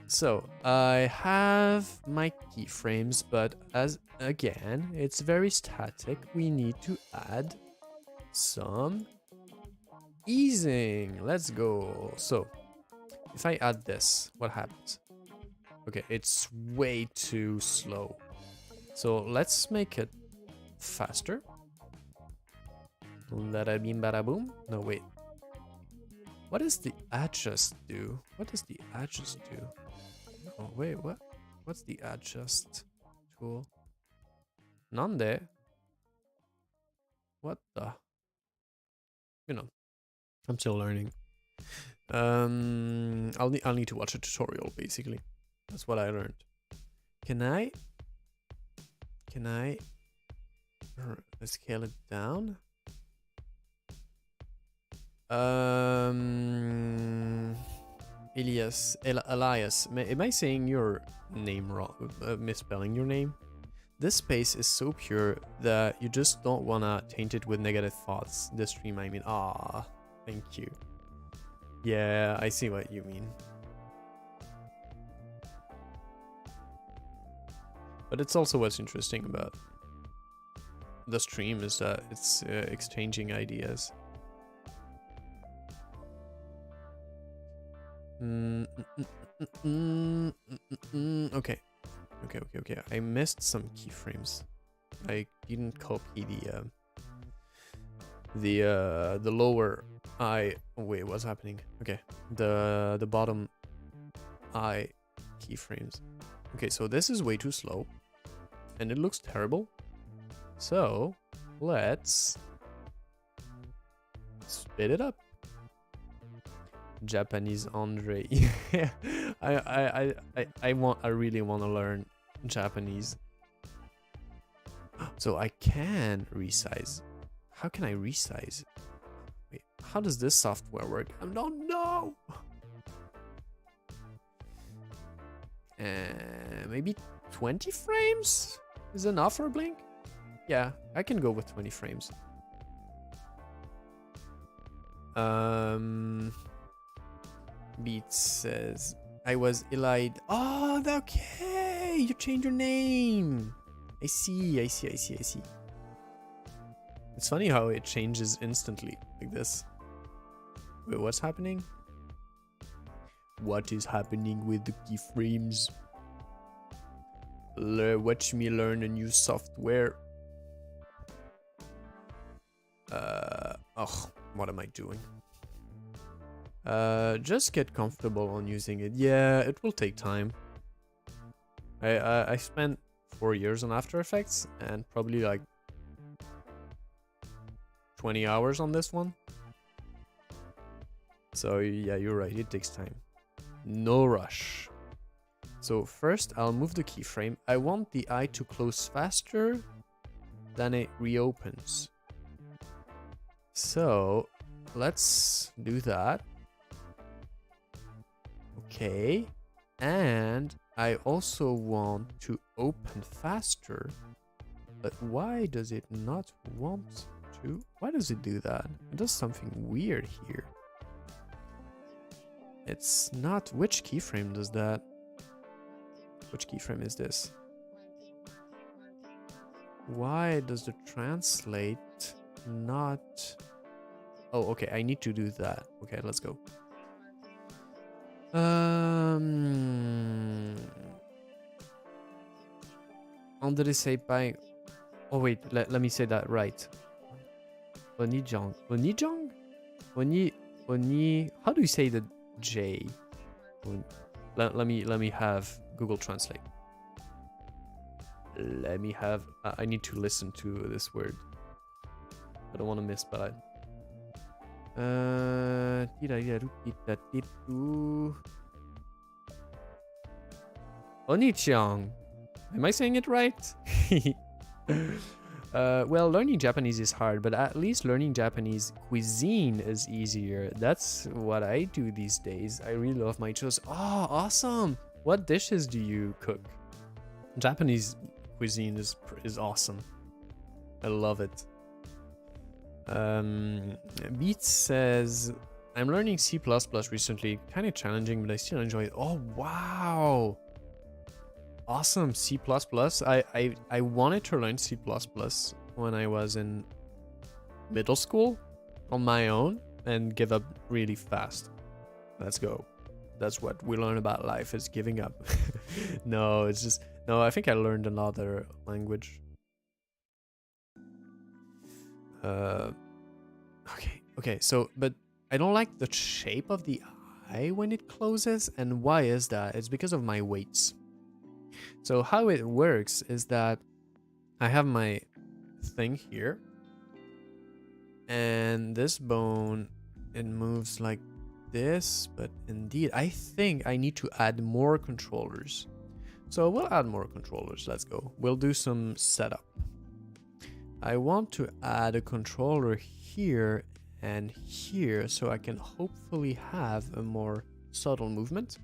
So, I have my keyframes, but as again, it's very static. We need to add some easing. Let's go. So, if I add this, what happens? Okay, it's way too slow. So let's make it faster. Bada bing bada boom. No, wait. What does the adjust do? What does the adjust do? Oh, wait, what? What's the adjust tool? Nande? What the? You know, I'm still learning. I'll need to watch a tutorial, basically. That's what I learned. Can I scale it down? Elias, am I saying your name wrong? Misspelling your name? This space is so pure that you just don't wanna taint it with negative thoughts. This stream, I mean, thank you. Yeah, I see what you mean. But it's also what's interesting about the stream is that it's exchanging ideas. Okay. I missed some keyframes. I didn't copy the lower eye. Wait, what's happening? Okay, the bottom eye keyframes. Okay, so this is way too slow, and it looks terrible. So let's speed it up. Japanese Andre. Yeah, I really want to learn Japanese. So I can resize. How can I resize? Wait, how does this software work? I don't know. Maybe 20 frames is enough for Blink? Yeah, I can go with 20 frames. Beats says, I was Elide. Oh, okay. You changed your name. I see. It's funny how it changes instantly like this. Wait, what's happening? What is happening with the keyframes? Watch me learn a new software. Oh, what am I doing? Just get comfortable on using it. Yeah, it will take time. I spent 4 years on After Effects and probably like 20 hours on this one. So yeah, you're right, it takes time. No rush. So first I'll move the keyframe. I want the eye to close faster than it reopens. So let's do that. Okay. And I also want to open faster. But why does it not want to? Why does it do that? It does something weird here. It's not... Which keyframe does that? Which keyframe is this? Why does the translate not... Oh, okay, I need to do that. Okay, let's go. Andre say bye. Oh wait, let me say that right. Onijong. Onijong? Oni. How do you say the J? Let me have Google Translate. Let me have. I need to listen to this word. I don't want to misspell it. Onichang. Am I saying it right? Well, learning Japanese is hard, but at least learning Japanese cuisine is easier. That's what I do these days. I really love my chos. Oh, awesome! What dishes do you cook? Japanese cuisine is awesome. I love it. Beats says, I'm learning C++ recently. Kind of challenging, but I still enjoy it. Oh, wow! Awesome, C++. I wanted to learn C++ when I was in middle school on my own and give up really fast. Let's go. That's what we learn about life, is giving up. No, it's just... No, I think I learned another language. Okay, so, but I don't like the shape of the eye when it closes, and why is that? It's because of my weights. So how it works is that I have my thing here, and this bone, it moves like this, but indeed, I think I need to add more controllers. So we'll add more controllers, let's go. We'll do some setup. I want to add a controller here and here so I can hopefully have a more subtle movement.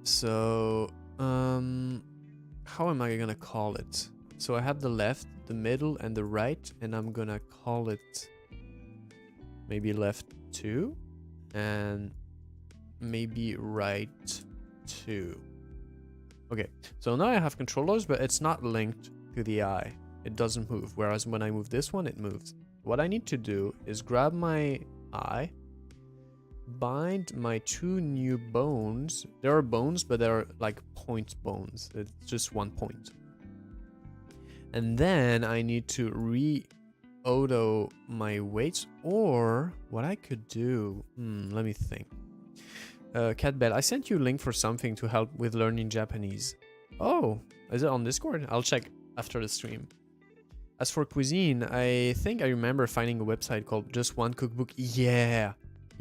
So, how am I gonna call it? So I have the left, the middle, and the right, and I'm gonna call it maybe left 2 and maybe right 2. Okay, so now I have controllers, but it's not linked to the eye. It doesn't move, whereas when I move this one, it moves. What I need to do is grab my eye, bind my 2 new bones. There are bones, but they're like point bones. It's just 1 point. And then I need to re-auto my weights, or what I could do, let me think. Cat Bell, I sent you a link for something to help with learning Japanese. Oh, is it on Discord? I'll check after the stream. As for cuisine, I think I remember finding a website called Just One Cookbook. Yeah,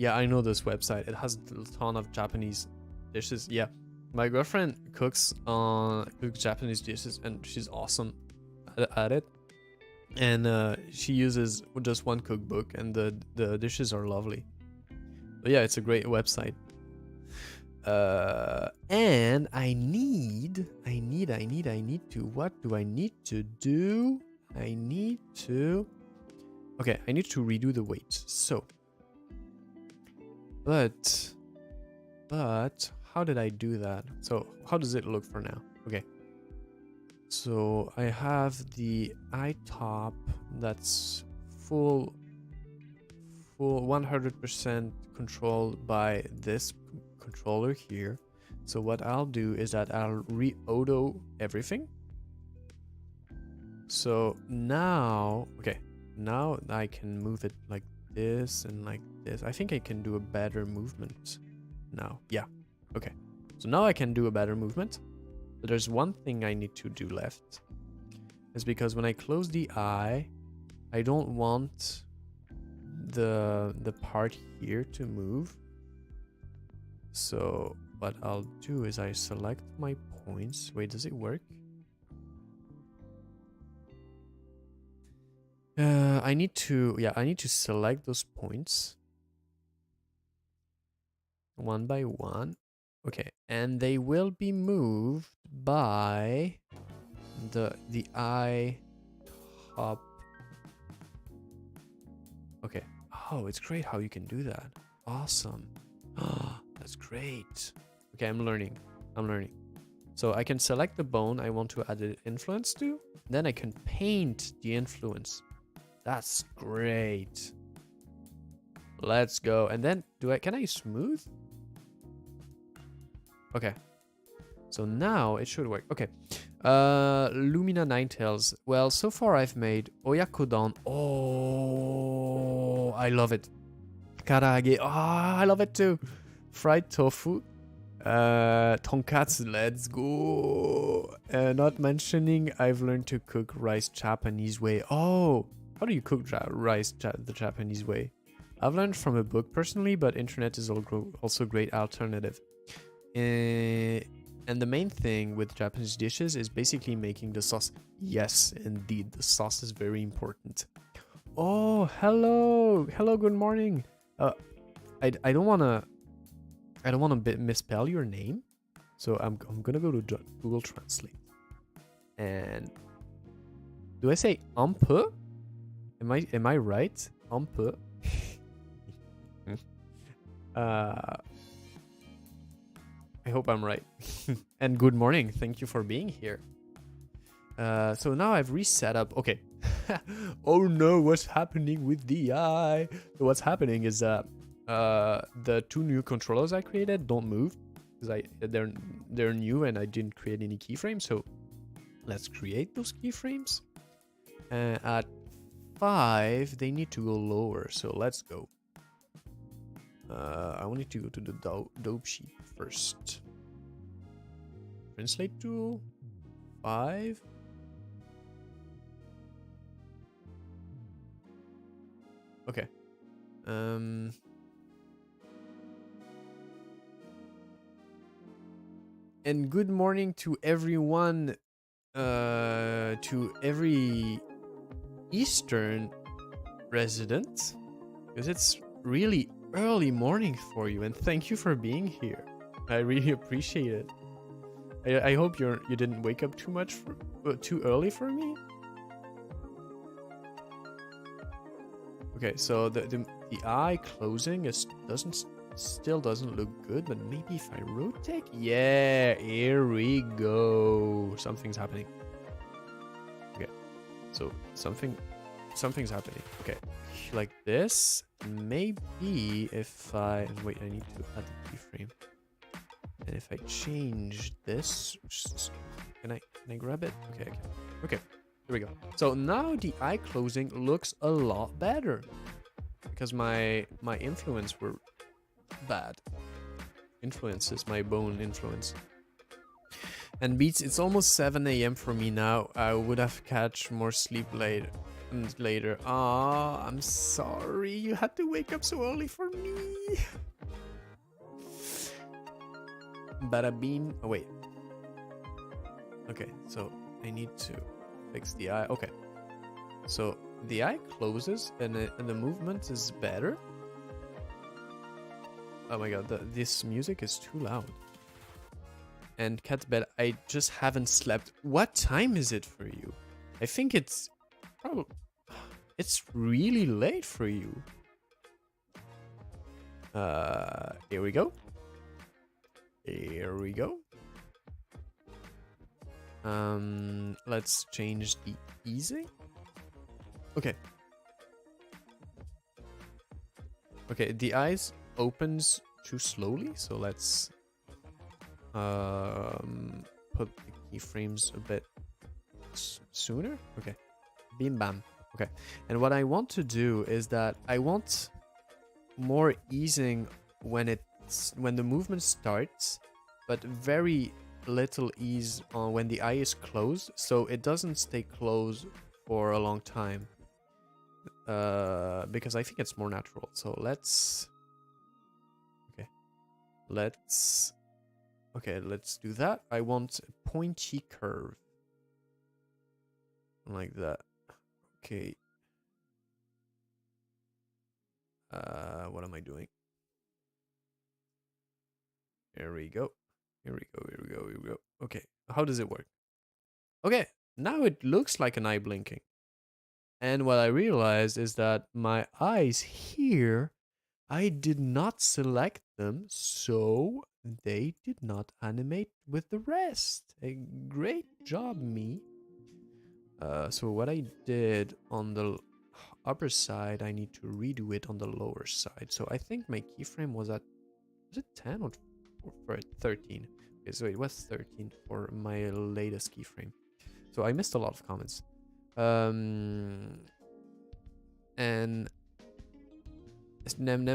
I know this website. It has a ton of Japanese dishes. Yeah, my girlfriend cooks Japanese dishes, and she's awesome at it. And she uses Just One Cookbook, and the dishes are lovely. But yeah, it's a great website. And I need to, what do I need to do? I need to redo the weights. So, but how did I do that? So how does it look for now? Okay, So I have the eye top that's full 100% controlled by this controller here. So what I'll do is that I'll re-auto everything. So now, okay, now I can move it like this and like this. I think I can do a better movement now. Yeah, okay. So now I can do a better movement. But there's one thing I need to do left. Is because when I close the eye, I don't want the part here to move. So what I'll do is I select my points. Wait, does it work? I need to select those points one by one. Okay, and they will be moved by the eye top. Okay. Oh, it's great how you can do that. Awesome. Oh, that's great. Okay, I'm learning. So I can select the bone I want to add an influence to. Then I can paint the influence. That's great. Let's go. And then can I smooth? Okay. So now it should work. Okay. Lumina Ninetales. Well, so far I've made Oyakodon. Oh, I love it. Karaage. Oh, I love it too. Fried tofu. Tonkatsu. Let's go. Not mentioning I've learned to cook rice Japanese way. Oh, how do you cook rice the Japanese way? I've learned from a book personally, but internet is also a great alternative. And the main thing with Japanese dishes is basically making the sauce. Yes, indeed, the sauce is very important. Oh, hello, good morning. I don't wanna misspell your name, so I'm gonna go to Google Translate. And do I say umpe? Am I right? Umpe. I hope I'm right. And good morning. Thank you for being here. So now I've reset up. Okay. Oh no, what's happening with the eye? So what's happening is that the two new controllers I created don't move because they're new and I didn't create any keyframes. So let's create those keyframes. At 5, they need to go lower. So let's go. I want to go to the dope sheet first. Translate tool 5. Okay. And good morning to everyone, to every Eastern resident, because it's really early morning for you, and thank you for being here. I really appreciate it. I hope you didn't wake up too early for me. Okay, so the eye closing still doesn't look good, but maybe if I rotate, yeah, here we go. Something's happening. Okay, so something's happening. Okay, like this. Maybe if I wait, I need to add the keyframe. And if I change this, can I grab it? Okay, I can. Okay, here we go. So now the eye closing looks a lot better because my influence were bad. Influences, my bone influence. And Beats, it's almost 7 a.m. for me now. I would have catch more sleep later. Ah, I'm sorry you had to wake up so early for me. Bada bean. Oh wait. Okay, so I need to fix the eye. Okay, so the eye closes and the movement is better. Oh my god, this music is too loud. And cat's bed, I just haven't slept. What time is it for you? I think it's probably really late for you. Here we go. Here we go. Let's change the easing. Okay. Okay, the eyes opens too slowly, so let's put the keyframes a bit sooner. Okay. Bim bam. Okay. And what I want to do is that I want more easing when the movement starts, but very little ease on when the eye is closed, so it doesn't stay closed for a long time. Because I think it's more natural. So let's do that. I want a pointy curve like that. Okay. What am I doing? Here we go. Here we go. Here we go. Here we go. Okay. How does it work? Okay. Now it looks like an eye blinking. And what I realized is that my eyes here, I did not select them, so they did not animate with the rest. A great job, me. So what I did on the upper side, I need to redo it on the lower side. So I think my keyframe was at, was it 10 or for 13? Okay, so it was 13 for my latest keyframe. So I missed a lot of comments. And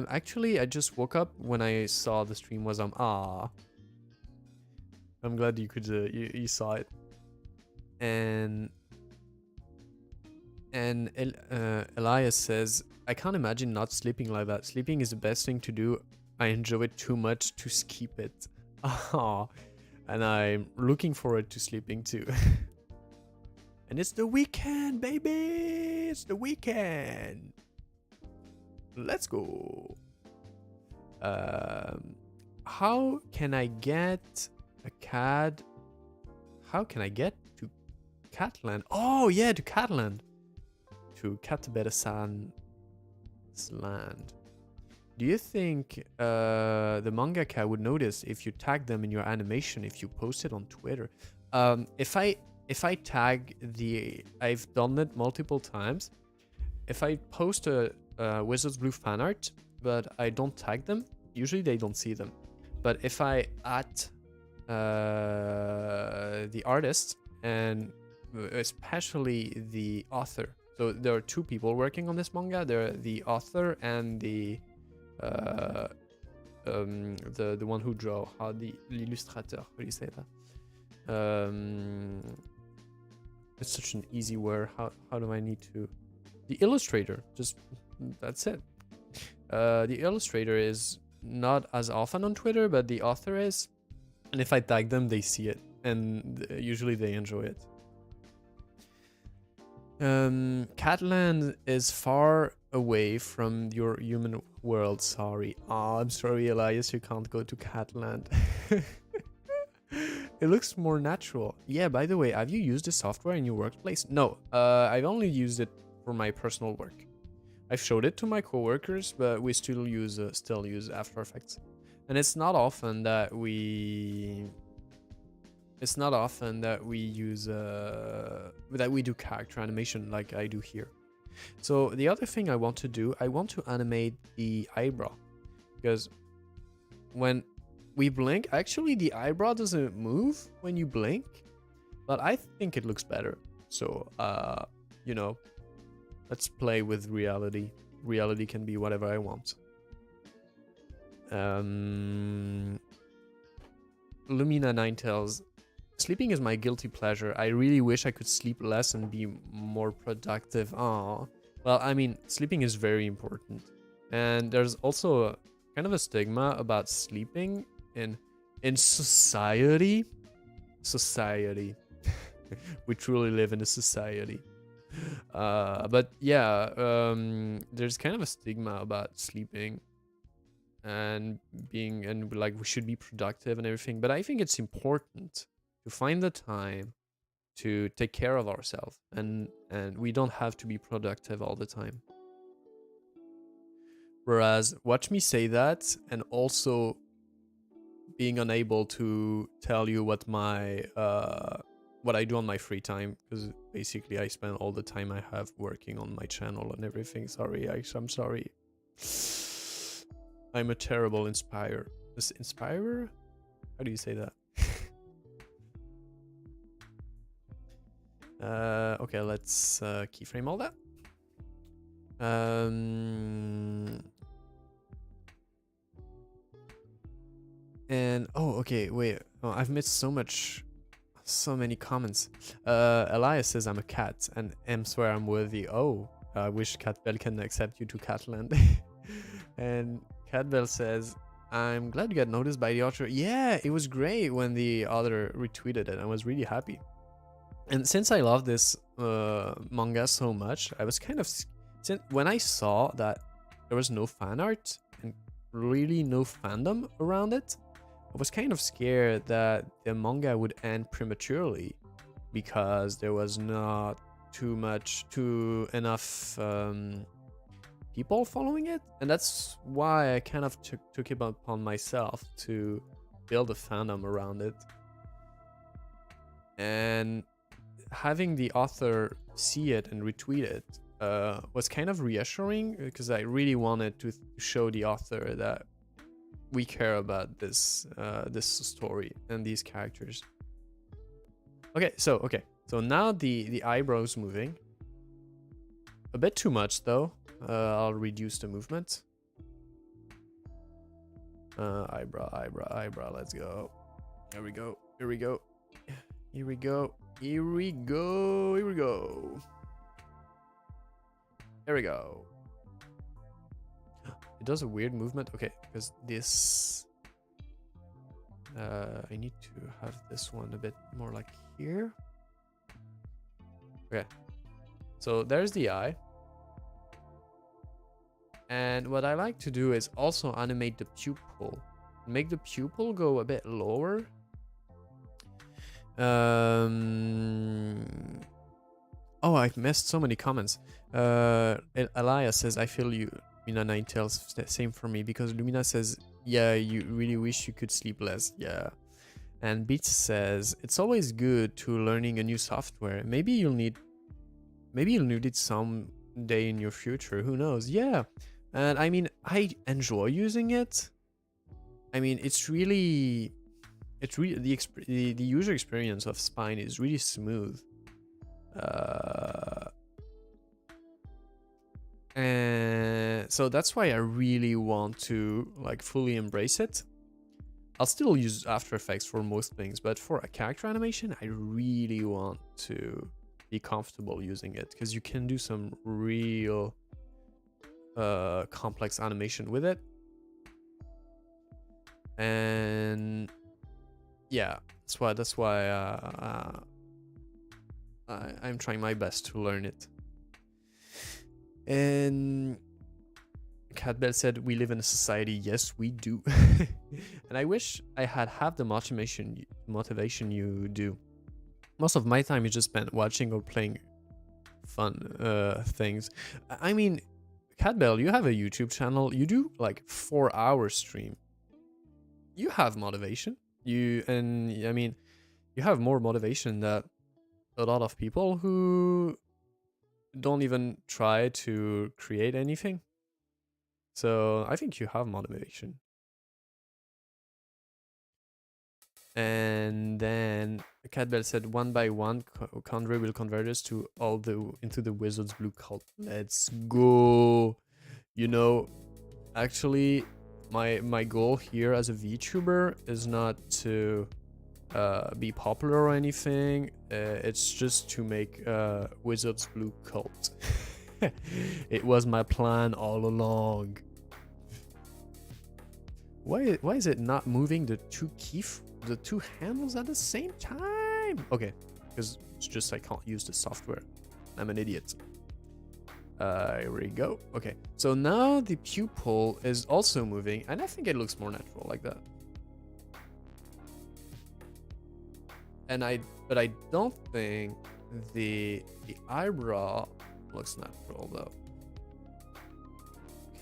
actually, I just woke up when I saw the stream was I'm glad you could you saw it. And Elias says, I can't imagine not sleeping like that. Sleeping is the best thing to do. I enjoy it too much to skip it. And I'm looking forward to sleeping too. And it's the weekend, baby! It's the weekend! Let's go! How can I get a cat? How can I get to Catland? Oh, yeah, to Catland! To Katabera-san's land. Do you think the mangaka would notice if you tag them in your animation, if you post it on Twitter? If I tag the... I've done it multiple times. If I post a Wizards Blue fan art, but I don't tag them, usually they don't see them. But if I add the artist, and especially the author, so there are two people working on this manga. They're the author and the one who draw, l'illustrateur, how do you say that? It's such an easy word. How do I need to? The illustrator, just that's it. The illustrator is not as often on Twitter, but the author is. And if I tag them, they see it, and usually they enjoy it. Catland is far away from your human world. Sorry. Oh, I'm sorry, Elias. You can't go to Catland. It looks more natural. Yeah, by the way, have you used this software in your workplace? No, I've only used it for my personal work. I've showed it to my coworkers, but we still use After Effects. And it's not often that we use that we do character animation like I do here. So the other thing I want to do, I want to animate the eyebrow, because when we blink, actually the eyebrow doesn't move when you blink, but I think it looks better. So you know, let's play with reality. Reality can be whatever I want. Lumina9 tells, sleeping is my guilty pleasure. I really wish I could sleep less and be more productive. Well, I mean, sleeping is very important. And there's also kind of a stigma about sleeping in society. We truly live in a society. But yeah, there's kind of a stigma about sleeping and like we should be productive and everything. But I think it's important to find the time to take care of ourselves, and we don't have to be productive all the time. Whereas, watch me say that, and also being unable to tell you what what I do on my free time, because basically I spend all the time I have working on my channel and everything. Sorry, I'm sorry. I'm a terrible inspirer. Inspirer? How do you say that? Okay, let's keyframe all that. And oh, okay, wait. Oh, I've missed so many comments. Elias says I'm a cat, and M swear I'm worthy. Oh, I wish Catbell can accept you to Catland. And Catbell says, I'm glad you got noticed by the author. Yeah, it was great when the author retweeted it. I was really happy. And since I love this manga so much, I was kind of... when I saw that there was no fan art and really no fandom around it, I was kind of scared that the manga would end prematurely because there was not enough people following it. And that's why I kind of took it upon myself to build a fandom around it. And having the author see it and retweet it was kind of reassuring, because I really wanted to show the author that we care about this story and these characters. Okay, so now the eyebrows moving a bit too much though. I'll reduce the movement. Eyebrow. Let's go. Here we go. Here we go. It does a weird movement. Okay, because this... I need to have this one a bit more like here. Okay. So there's the eye. And what I like to do is also animate the pupil. Make the pupil go a bit lower. Oh, I've missed so many comments. Elias says, I feel you. Lumina9 tells the same for me, because Lumina says, yeah, you really wish you could sleep less. Yeah. And Beats says, it's always good to learning a new software. Maybe you'll need it someday in your future. Who knows? Yeah. And I mean, I enjoy using it. I mean, it's really the user experience of Spine is really smooth. And so that's why I really want to like fully embrace it. I'll still use After Effects for most things, but for a character animation, I really want to be comfortable using it, because you can do some real complex animation with it. And yeah, that's why I'm trying my best to learn it. And Catbell said, we live in a society. Yes, we do. And I wish I had half the motivation you do. Most of my time is just spent watching or playing fun things. I mean, Catbell, you have a YouTube channel. You do like 4-hour stream. You have motivation. I mean, you have more motivation than a lot of people who don't even try to create anything. So I think you have motivation. And then Catbell said, one by one, Condre will convert us into the Wizard's Blue cult. Let's go. You know, actually, my goal here as a VTuber is not to be popular or anything. It's just to make Wizard's Blue cult. It was my plan all along. Why is it not moving the two handles at the same time? Okay, because it's just I can't use the software. I'm an idiot. Here we go. Okay, so now the pupil is also moving, and I think it looks more natural like that. But I don't think the eyebrow looks natural though.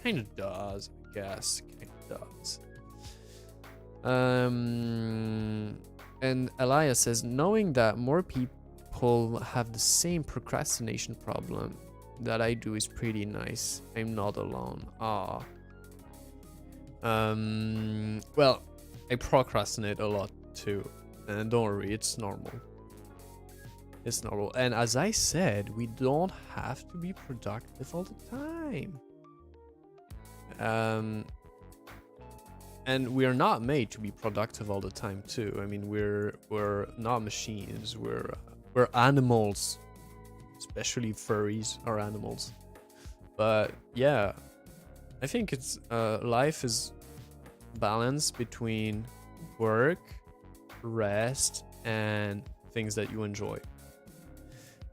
Kind of does, I guess. Kind of does. And And Elias says, knowing that more people have the same procrastination problem that I do is pretty nice. I'm not alone. Ah. Well, I procrastinate a lot too. And don't worry, it's normal. It's normal. And as I said, we don't have to be productive all the time. And we're not made to be productive all the time too. I mean, we're not machines. We're animals. Especially furries are animals. But yeah, I think it's life is balance between work, rest, and things that you enjoy.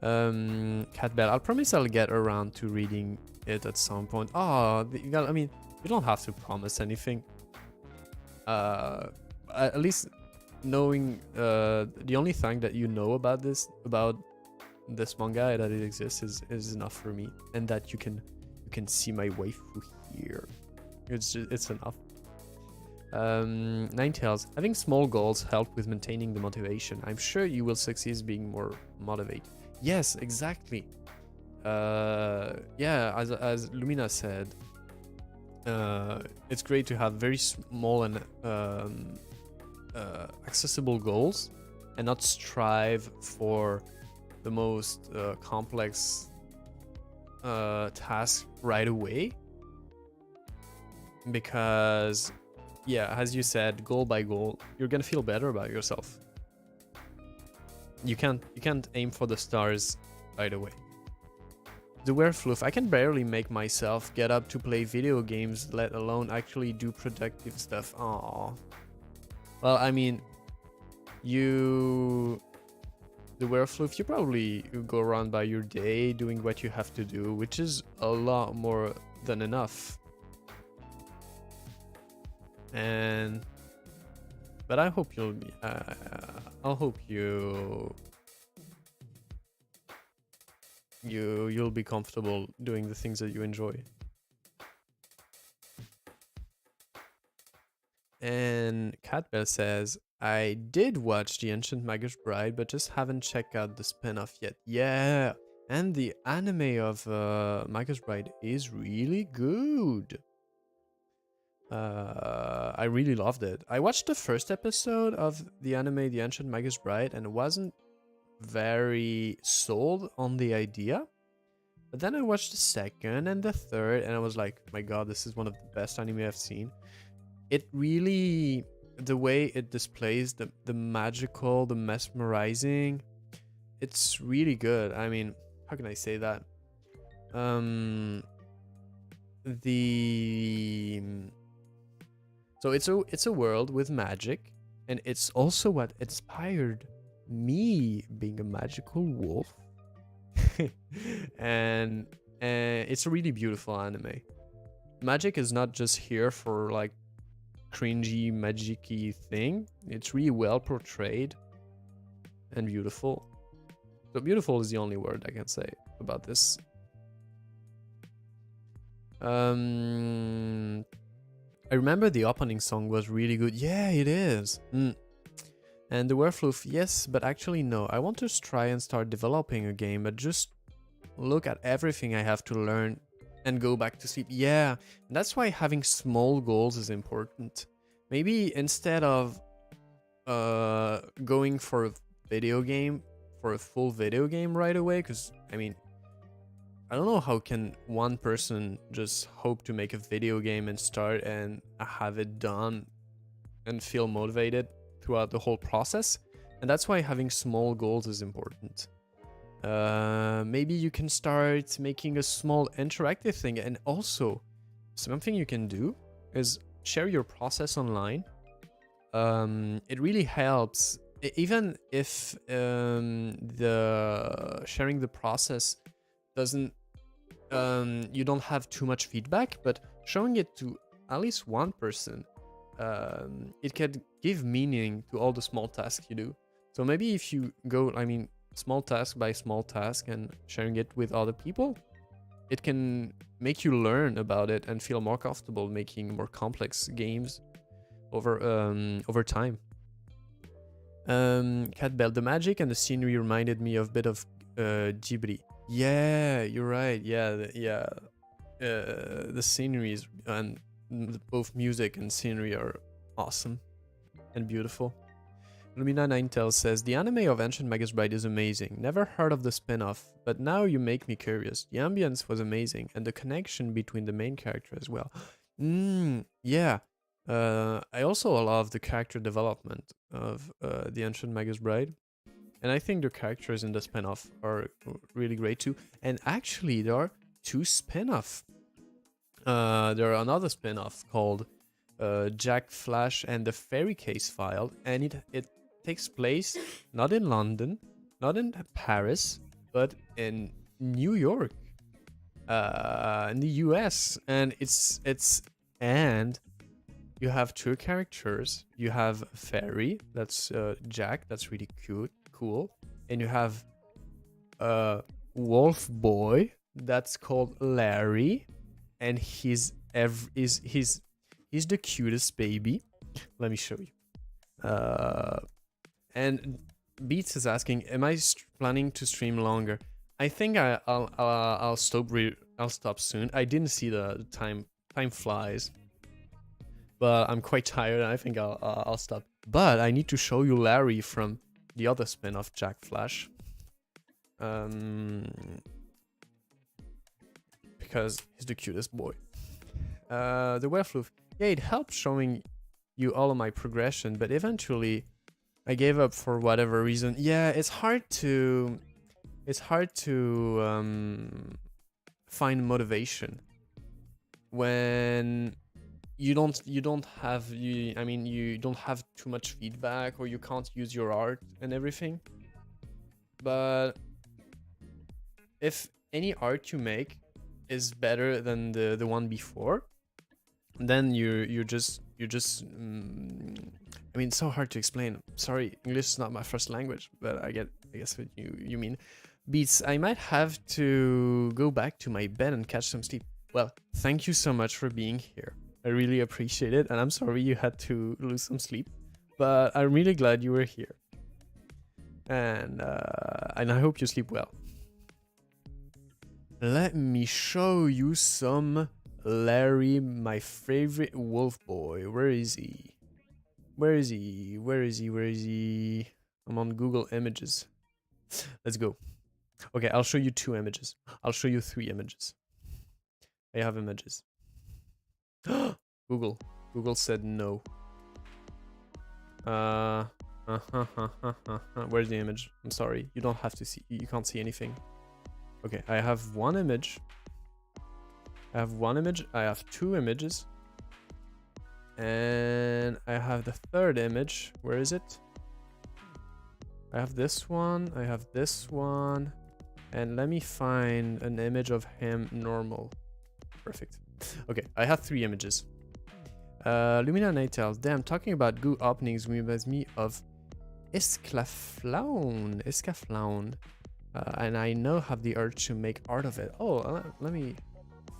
Cat Bell, I'll promise I'll get around to reading it at some point. Oh, I mean, you don't have to promise anything. At least knowing the only thing that you know about this manga, that it exists, is enough for me, and that you can see my waifu here. It's enough. Ninetales, having small goals help with maintaining the motivation. I'm sure you will succeed being more motivated. Yes, exactly. Yeah, as Lumina said, it's great to have very small and accessible goals, and not strive for the most complex task right away. Because, yeah, as you said, goal by goal, you're gonna feel better about yourself. You can't aim for the stars right away. The Werefluff, I can barely make myself get up to play video games, let alone actually do productive stuff. Aww. Well, I mean, the Werefluff, you probably go around by your day doing what you have to do, which is a lot more than enough. But I hope you'll be, I'll hope you'll be comfortable doing the things that you enjoy. And Catbell says, I did watch The Ancient Magus Bride, but just haven't checked out the spin-off yet. Yeah, and the anime of Magus Bride is really good. I really loved it. I watched the first episode of the anime The Ancient Magus Bride and wasn't very sold on the idea. But then I watched the second and the third, and I was like, my god, this is one of the best anime I've seen. It really, the way it displays the magical, the mesmerizing, it's really good. I mean, how can I say that? So it's a world with magic, and it's also what inspired me being a magical wolf. and it's a really beautiful anime. Magic is not just here for like cringy magic-y thing. It's really well portrayed and beautiful. So beautiful is the only word I can say about this. I remember the opening song was really good. Yeah, it is. And the Werefluff, yes, but actually no. I want to try and start developing a game, but just look at everything I have to learn and go back to sleep. Yeah, that's why having small goals is important. Maybe instead of going for a video game, for a full video game right away, because I mean, I don't know how can one person just hope to make a video game and start and have it done and feel motivated throughout the whole process. And that's why having small goals is important. Maybe you can start making a small interactive thing, and also something you can do is share your process online. It really helps, even if the sharing the process doesn't, you don't have too much feedback, but showing it to at least one person, it can give meaning to all the small tasks you do. So maybe if you go, I mean, small task by small task and sharing it with other people, it can make you learn about it and feel more comfortable making more complex games over time. Cat Bell, the magic and the scenery reminded me of a bit of Ghibli. Yeah, you're right. Yeah, yeah. The sceneries and both music and scenery are awesome and beautiful. Lumina9tel says, the anime of Ancient Magus Bride is amazing. Never heard of the spin-off, but now you make me curious. The ambience was amazing, and the connection between the main character as well. Yeah. I also love the character development of the Ancient Magus Bride. And I think the characters in the spin-off are really great too. And actually, there are two spin-off. There are another spin-off called Jack Flash and the Fairy Case File, and it takes place not in London, not in Paris, but in New York, in the US, and and you have two characters. You have a fairy, that's Jack, that's really cute, cool, and you have a wolf boy that's called Larry, and he's the cutest baby. Let me show you. And Beats is asking, am I planning to stream longer? I think I'll stop soon. I didn't see the time. Time flies, but I'm quite tired. And I think I'll stop. But I need to show you Larry from the other spin-off, Jack Flash. Because he's the cutest boy. The Werewolf. Yeah, it helped showing you all of my progression, but eventually I gave up for whatever reason. Yeah, it's hard to find motivation when you don't have too much feedback, or you can't use your art and everything. But if any art you make is better than the one before, then you're just I mean, it's so hard to explain. Sorry, English is not my first language, but I guess what you mean. Beats, I might have to go back to my bed and catch some sleep. Well, thank you so much for being here. I really appreciate it, and I'm sorry you had to lose some sleep, but I'm really glad you were here. And I hope you sleep well. Let me show you some Larry, my favorite wolf boy. Where is he? Where is he? Where is he? Where is he? I'm on Google Images. Let's go. Okay, I'll show you 2 images. I'll show you 3 images. I have images. Google. Google said no. Where's the image? I'm sorry. You don't have to see. You can't see anything. Okay, I have 1 image. I have 1 image. I have 2 images. And I have the 3rd image. Where is it? I have this one. I have this one. And let me find an image of him normal. Perfect. Okay, I have 3 images. Lumina Nightel. Damn, talking about Goo openings reminds me of Escaflaun. Escaflaun. And I now have the urge to make art of it. Oh, let me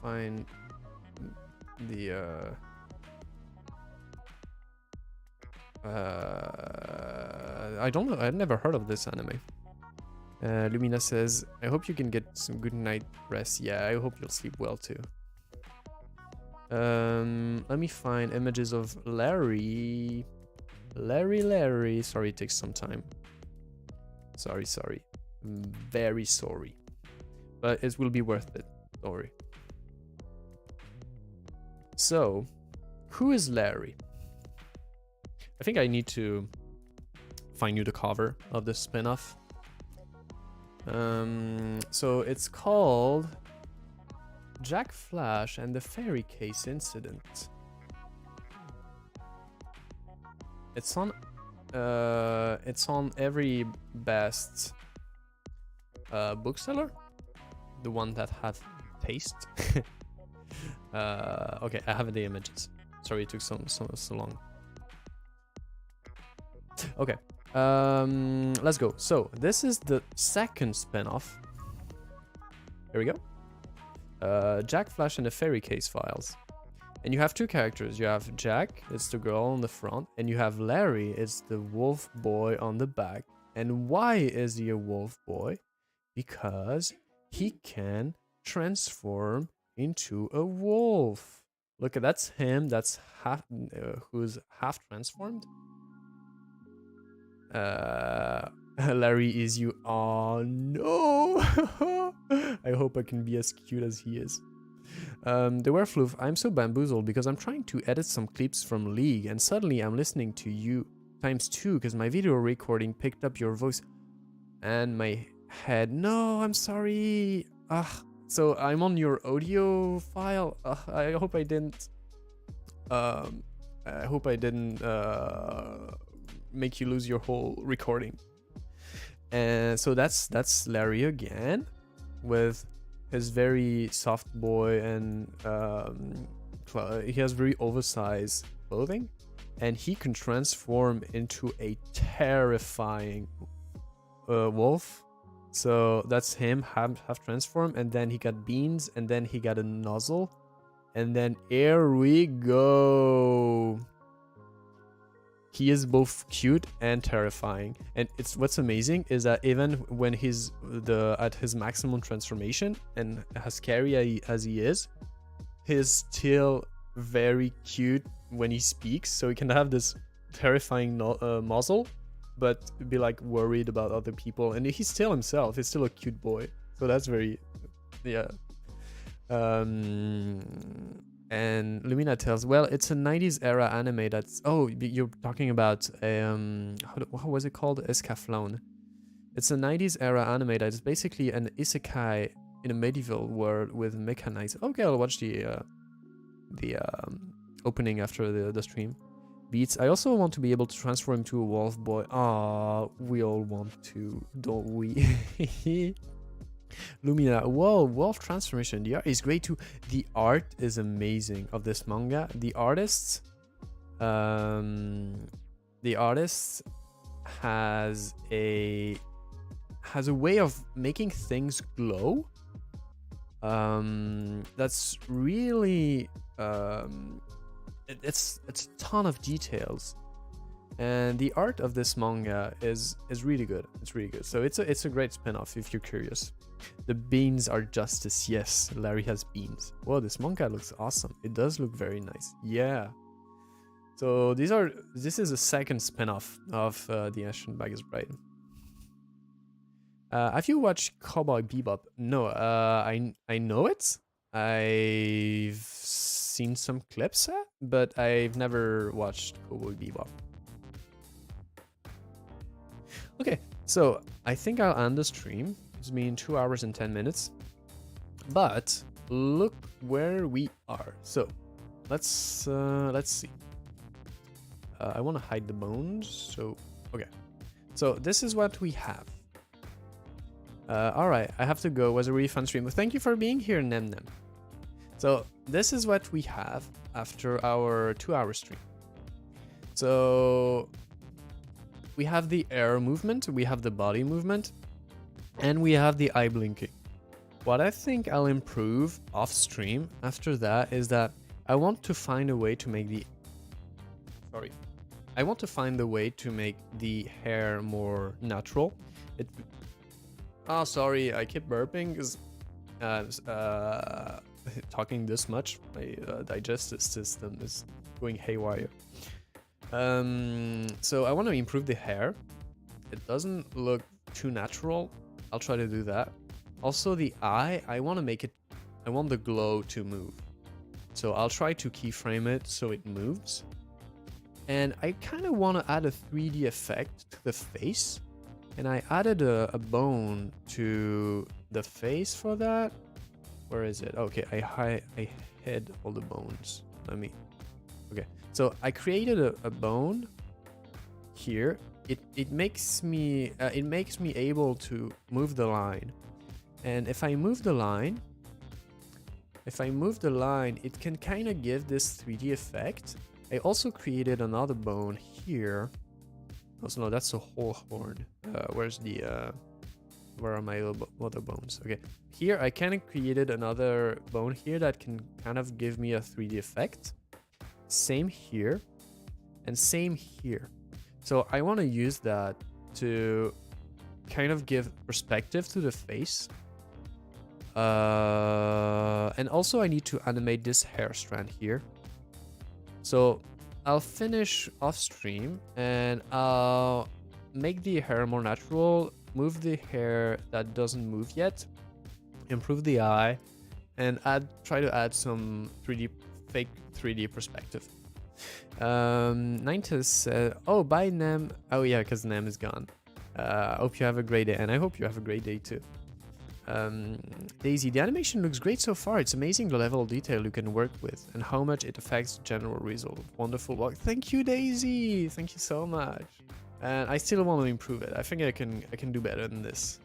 find the I don't know. I've never heard of this anime. Lumina says, I hope you can get some good night rest. Yeah, I hope you'll sleep well too. Let me find images of Larry. Larry. Sorry, it takes some time. Sorry. Very sorry. But it will be worth it. Don't worry. So, who is Larry? I think I need to find you the cover of the spin-off. So it's called Jack Flash and the Fairy Case Incident. It's on every best bookseller, the one that have taste. Okay, I have the images. Sorry, it took so long. Okay, let's go. So this is the 2nd spin-off. Here we go. Jack Flash and the Fairy Case Files. And you have two characters. You have Jack, it's the girl on the front, and you have Larry, it's the wolf boy on the back. And why is he a wolf boy? Because he can transform into a wolf. Look, that's him. That's half, who's half transformed. Larry is you. Oh no! I hope I can be as cute as he is. The werewolf, I'm so bamboozled because I'm trying to edit some clips from League and suddenly I'm listening to you ×2 because my video recording picked up your voice and my head. No, I'm sorry. So I'm on your audio file. I hope I didn't. I hope I didn't make you lose your whole recording. And so that's Larry again, with his very soft boy and he has very oversized clothing, and he can transform into a terrifying wolf. So that's him half transformed, and then he got beans, and then he got a nozzle, and then here we go. He is both cute and terrifying, and it's what's amazing is that even when he's at his maximum transformation and as scary as he is, he's still very cute when he speaks. So he can have this terrifying muzzle, but be like worried about other people, and he's still himself. He's still a cute boy. So that's very, yeah. And Lumina tells, well, it's a 90s era anime that's... Oh, you're talking about... how was it called? Escaflowne. It's a 90s era anime that's basically an isekai in a medieval world with mechanized... Okay, I'll watch the opening after the stream. Beats. I also want to be able to transform into a wolf boy. Ah, we all want to, don't we? Lumina, whoa, wolf transformation. The art is great too. The art is amazing of this manga. The artist has a way of making things glow. That's really it's a ton of details. And the art of this manga is really good. It's really good. So it's a great spin-off if you're curious. The beans are justice. Yes, Larry has beans. Whoa, this manga looks awesome. It does look very nice. Yeah. So this is a second spin-off of The Ancient Bag is Bright. Have you watched Cowboy Bebop? No, I know it. I've seen some clips, but I've never watched Cowboy Bebop. Okay, so I think I'll end the stream. It's been 2 hours and 10 minutes. But look where we are. So let's see. I want to hide the bones. So okay. So this is what we have. All right, I have to go. It was a really fun stream. But thank you for being here, Nem. So this is what we have after our 2-hour stream. So we have the air movement, we have the body movement, and we have the eye blinking. What I think I'll improve off stream after that is that I want to find a way to make the... Sorry. I want to find a way to make the hair more natural. Oh, sorry, I keep burping because talking this much, my digestive system is going haywire. So I want to improve the hair. It doesn't look too natural. I'll try to do that. Also the eye, I want the glow to move. So I'll try to keyframe it so it moves. And I kind of want to add a 3D effect to the face. And I added a bone to the face for that. Where is it? Okay, I hid all the bones. Okay, so I created a bone here. It makes me able to move the line. And if I move the line, it can kind of give this 3D effect. I also created another bone here. Oh, so no, that's a whole horn. Where's the Where are my other bones? Okay, here I kind of created another bone here that can kind of give me a 3D effect. Same here, and same here. So I want to use that to kind of give perspective to the face. And also I need to animate this hair strand here. So I'll finish off stream and I'll make the hair more natural, move the hair that doesn't move yet, improve the eye, and try to add some fake 3D perspective. Nintus said, oh, bye Nem. Oh yeah, because Nem is gone. I hope you have a great day, and I hope you have a great day too. Daisy, the animation looks great so far. It's amazing the level of detail you can work with and how much it affects the general result. Wonderful work. Thank you, Daisy. Thank you so much. And I still want to improve it. I think I can do better than this.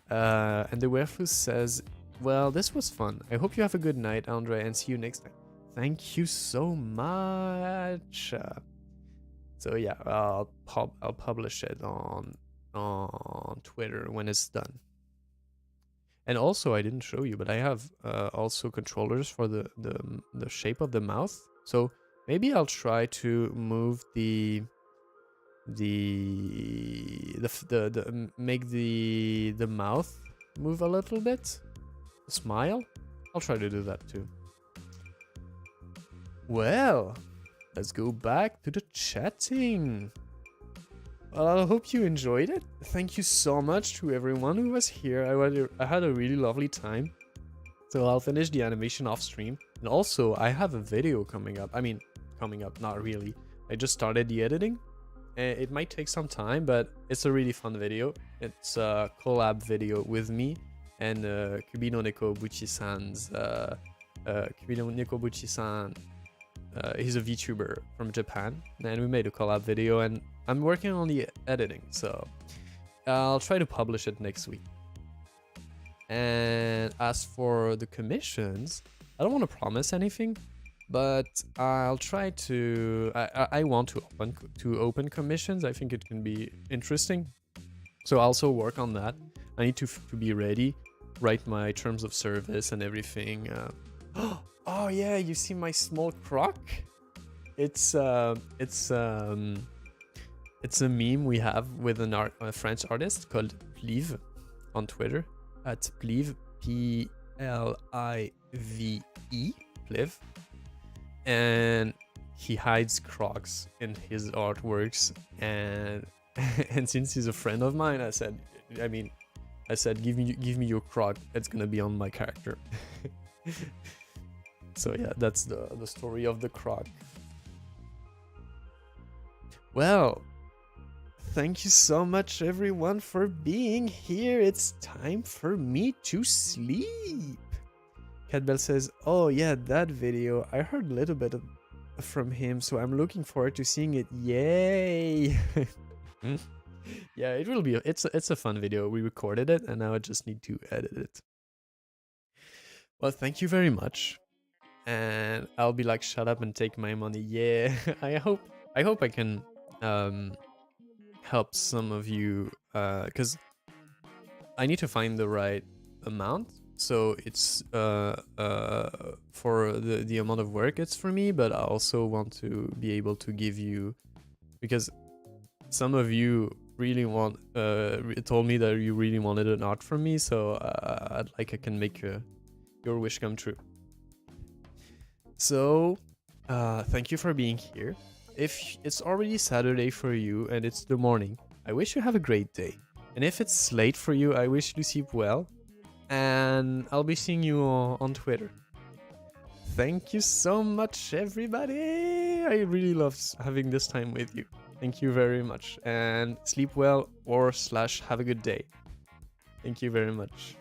And the Werfu says, well, this was fun. I hope you have a good night, Andre, and see you next time. Thank you so much. So yeah, I'll publish it on Twitter when it's done. And also, I didn't show you, but I have also controllers for the shape of the mouth. So maybe I'll try to move make the mouth move a little bit. Smile. I'll try to do that too. Well, let's go back to the chatting. Well, I hope you enjoyed it. Thank you so much to everyone who was here. I had a really lovely time. So I'll finish the animation off stream. And also, I have a video coming up. I mean, coming up, not really. I just started the editing. It might take some time, but it's a really fun video. It's a collab video with me and Kubino Neko Buchi-san's... Kubino Neko Buchi-san, he's a VTuber from Japan. And we made a collab video, and I'm working on the editing, so I'll try to publish it next week. And as for the commissions, I don't want to promise anything, but I'll try to. I want to open commissions. I think it can be interesting, so I'll also work on that. I need to be ready, write my terms of service and everything. Oh yeah, you see my small croc? It's a meme we have with a French artist called Plive on Twitter at Plive, P-L-I-V-E, Plive. And he hides crocs in his artworks, and and since he's a friend of mine, I said, give me your croc. It's gonna be on my character. So yeah, that's the story of the croc. Well, thank you so much everyone for being here. It's time for me to sleep. Catbell says, oh yeah, that video. I heard a little bit from him, so I'm looking forward to seeing it. Yay! Yeah, it will be. It's a fun video. We recorded it, and now I just need to edit it. Well, thank you very much. And I'll be like, shut up and take my money. Yeah, I hope I can help some of you, because I need to find the right amount. So it's for the amount of work it's for me, but I also want to be able to give you, because some of you really told me that you really wanted an art from me, so I can make your wish come true. So thank you for being here. If it's already Saturday for you and it's the morning, I wish you have a great day. And if it's late for you, I wish you sleep well. And I'll be seeing you on Twitter. Thank you so much, everybody. I really love having this time with you. Thank you very much. And sleep well or / have a good day. Thank you very much.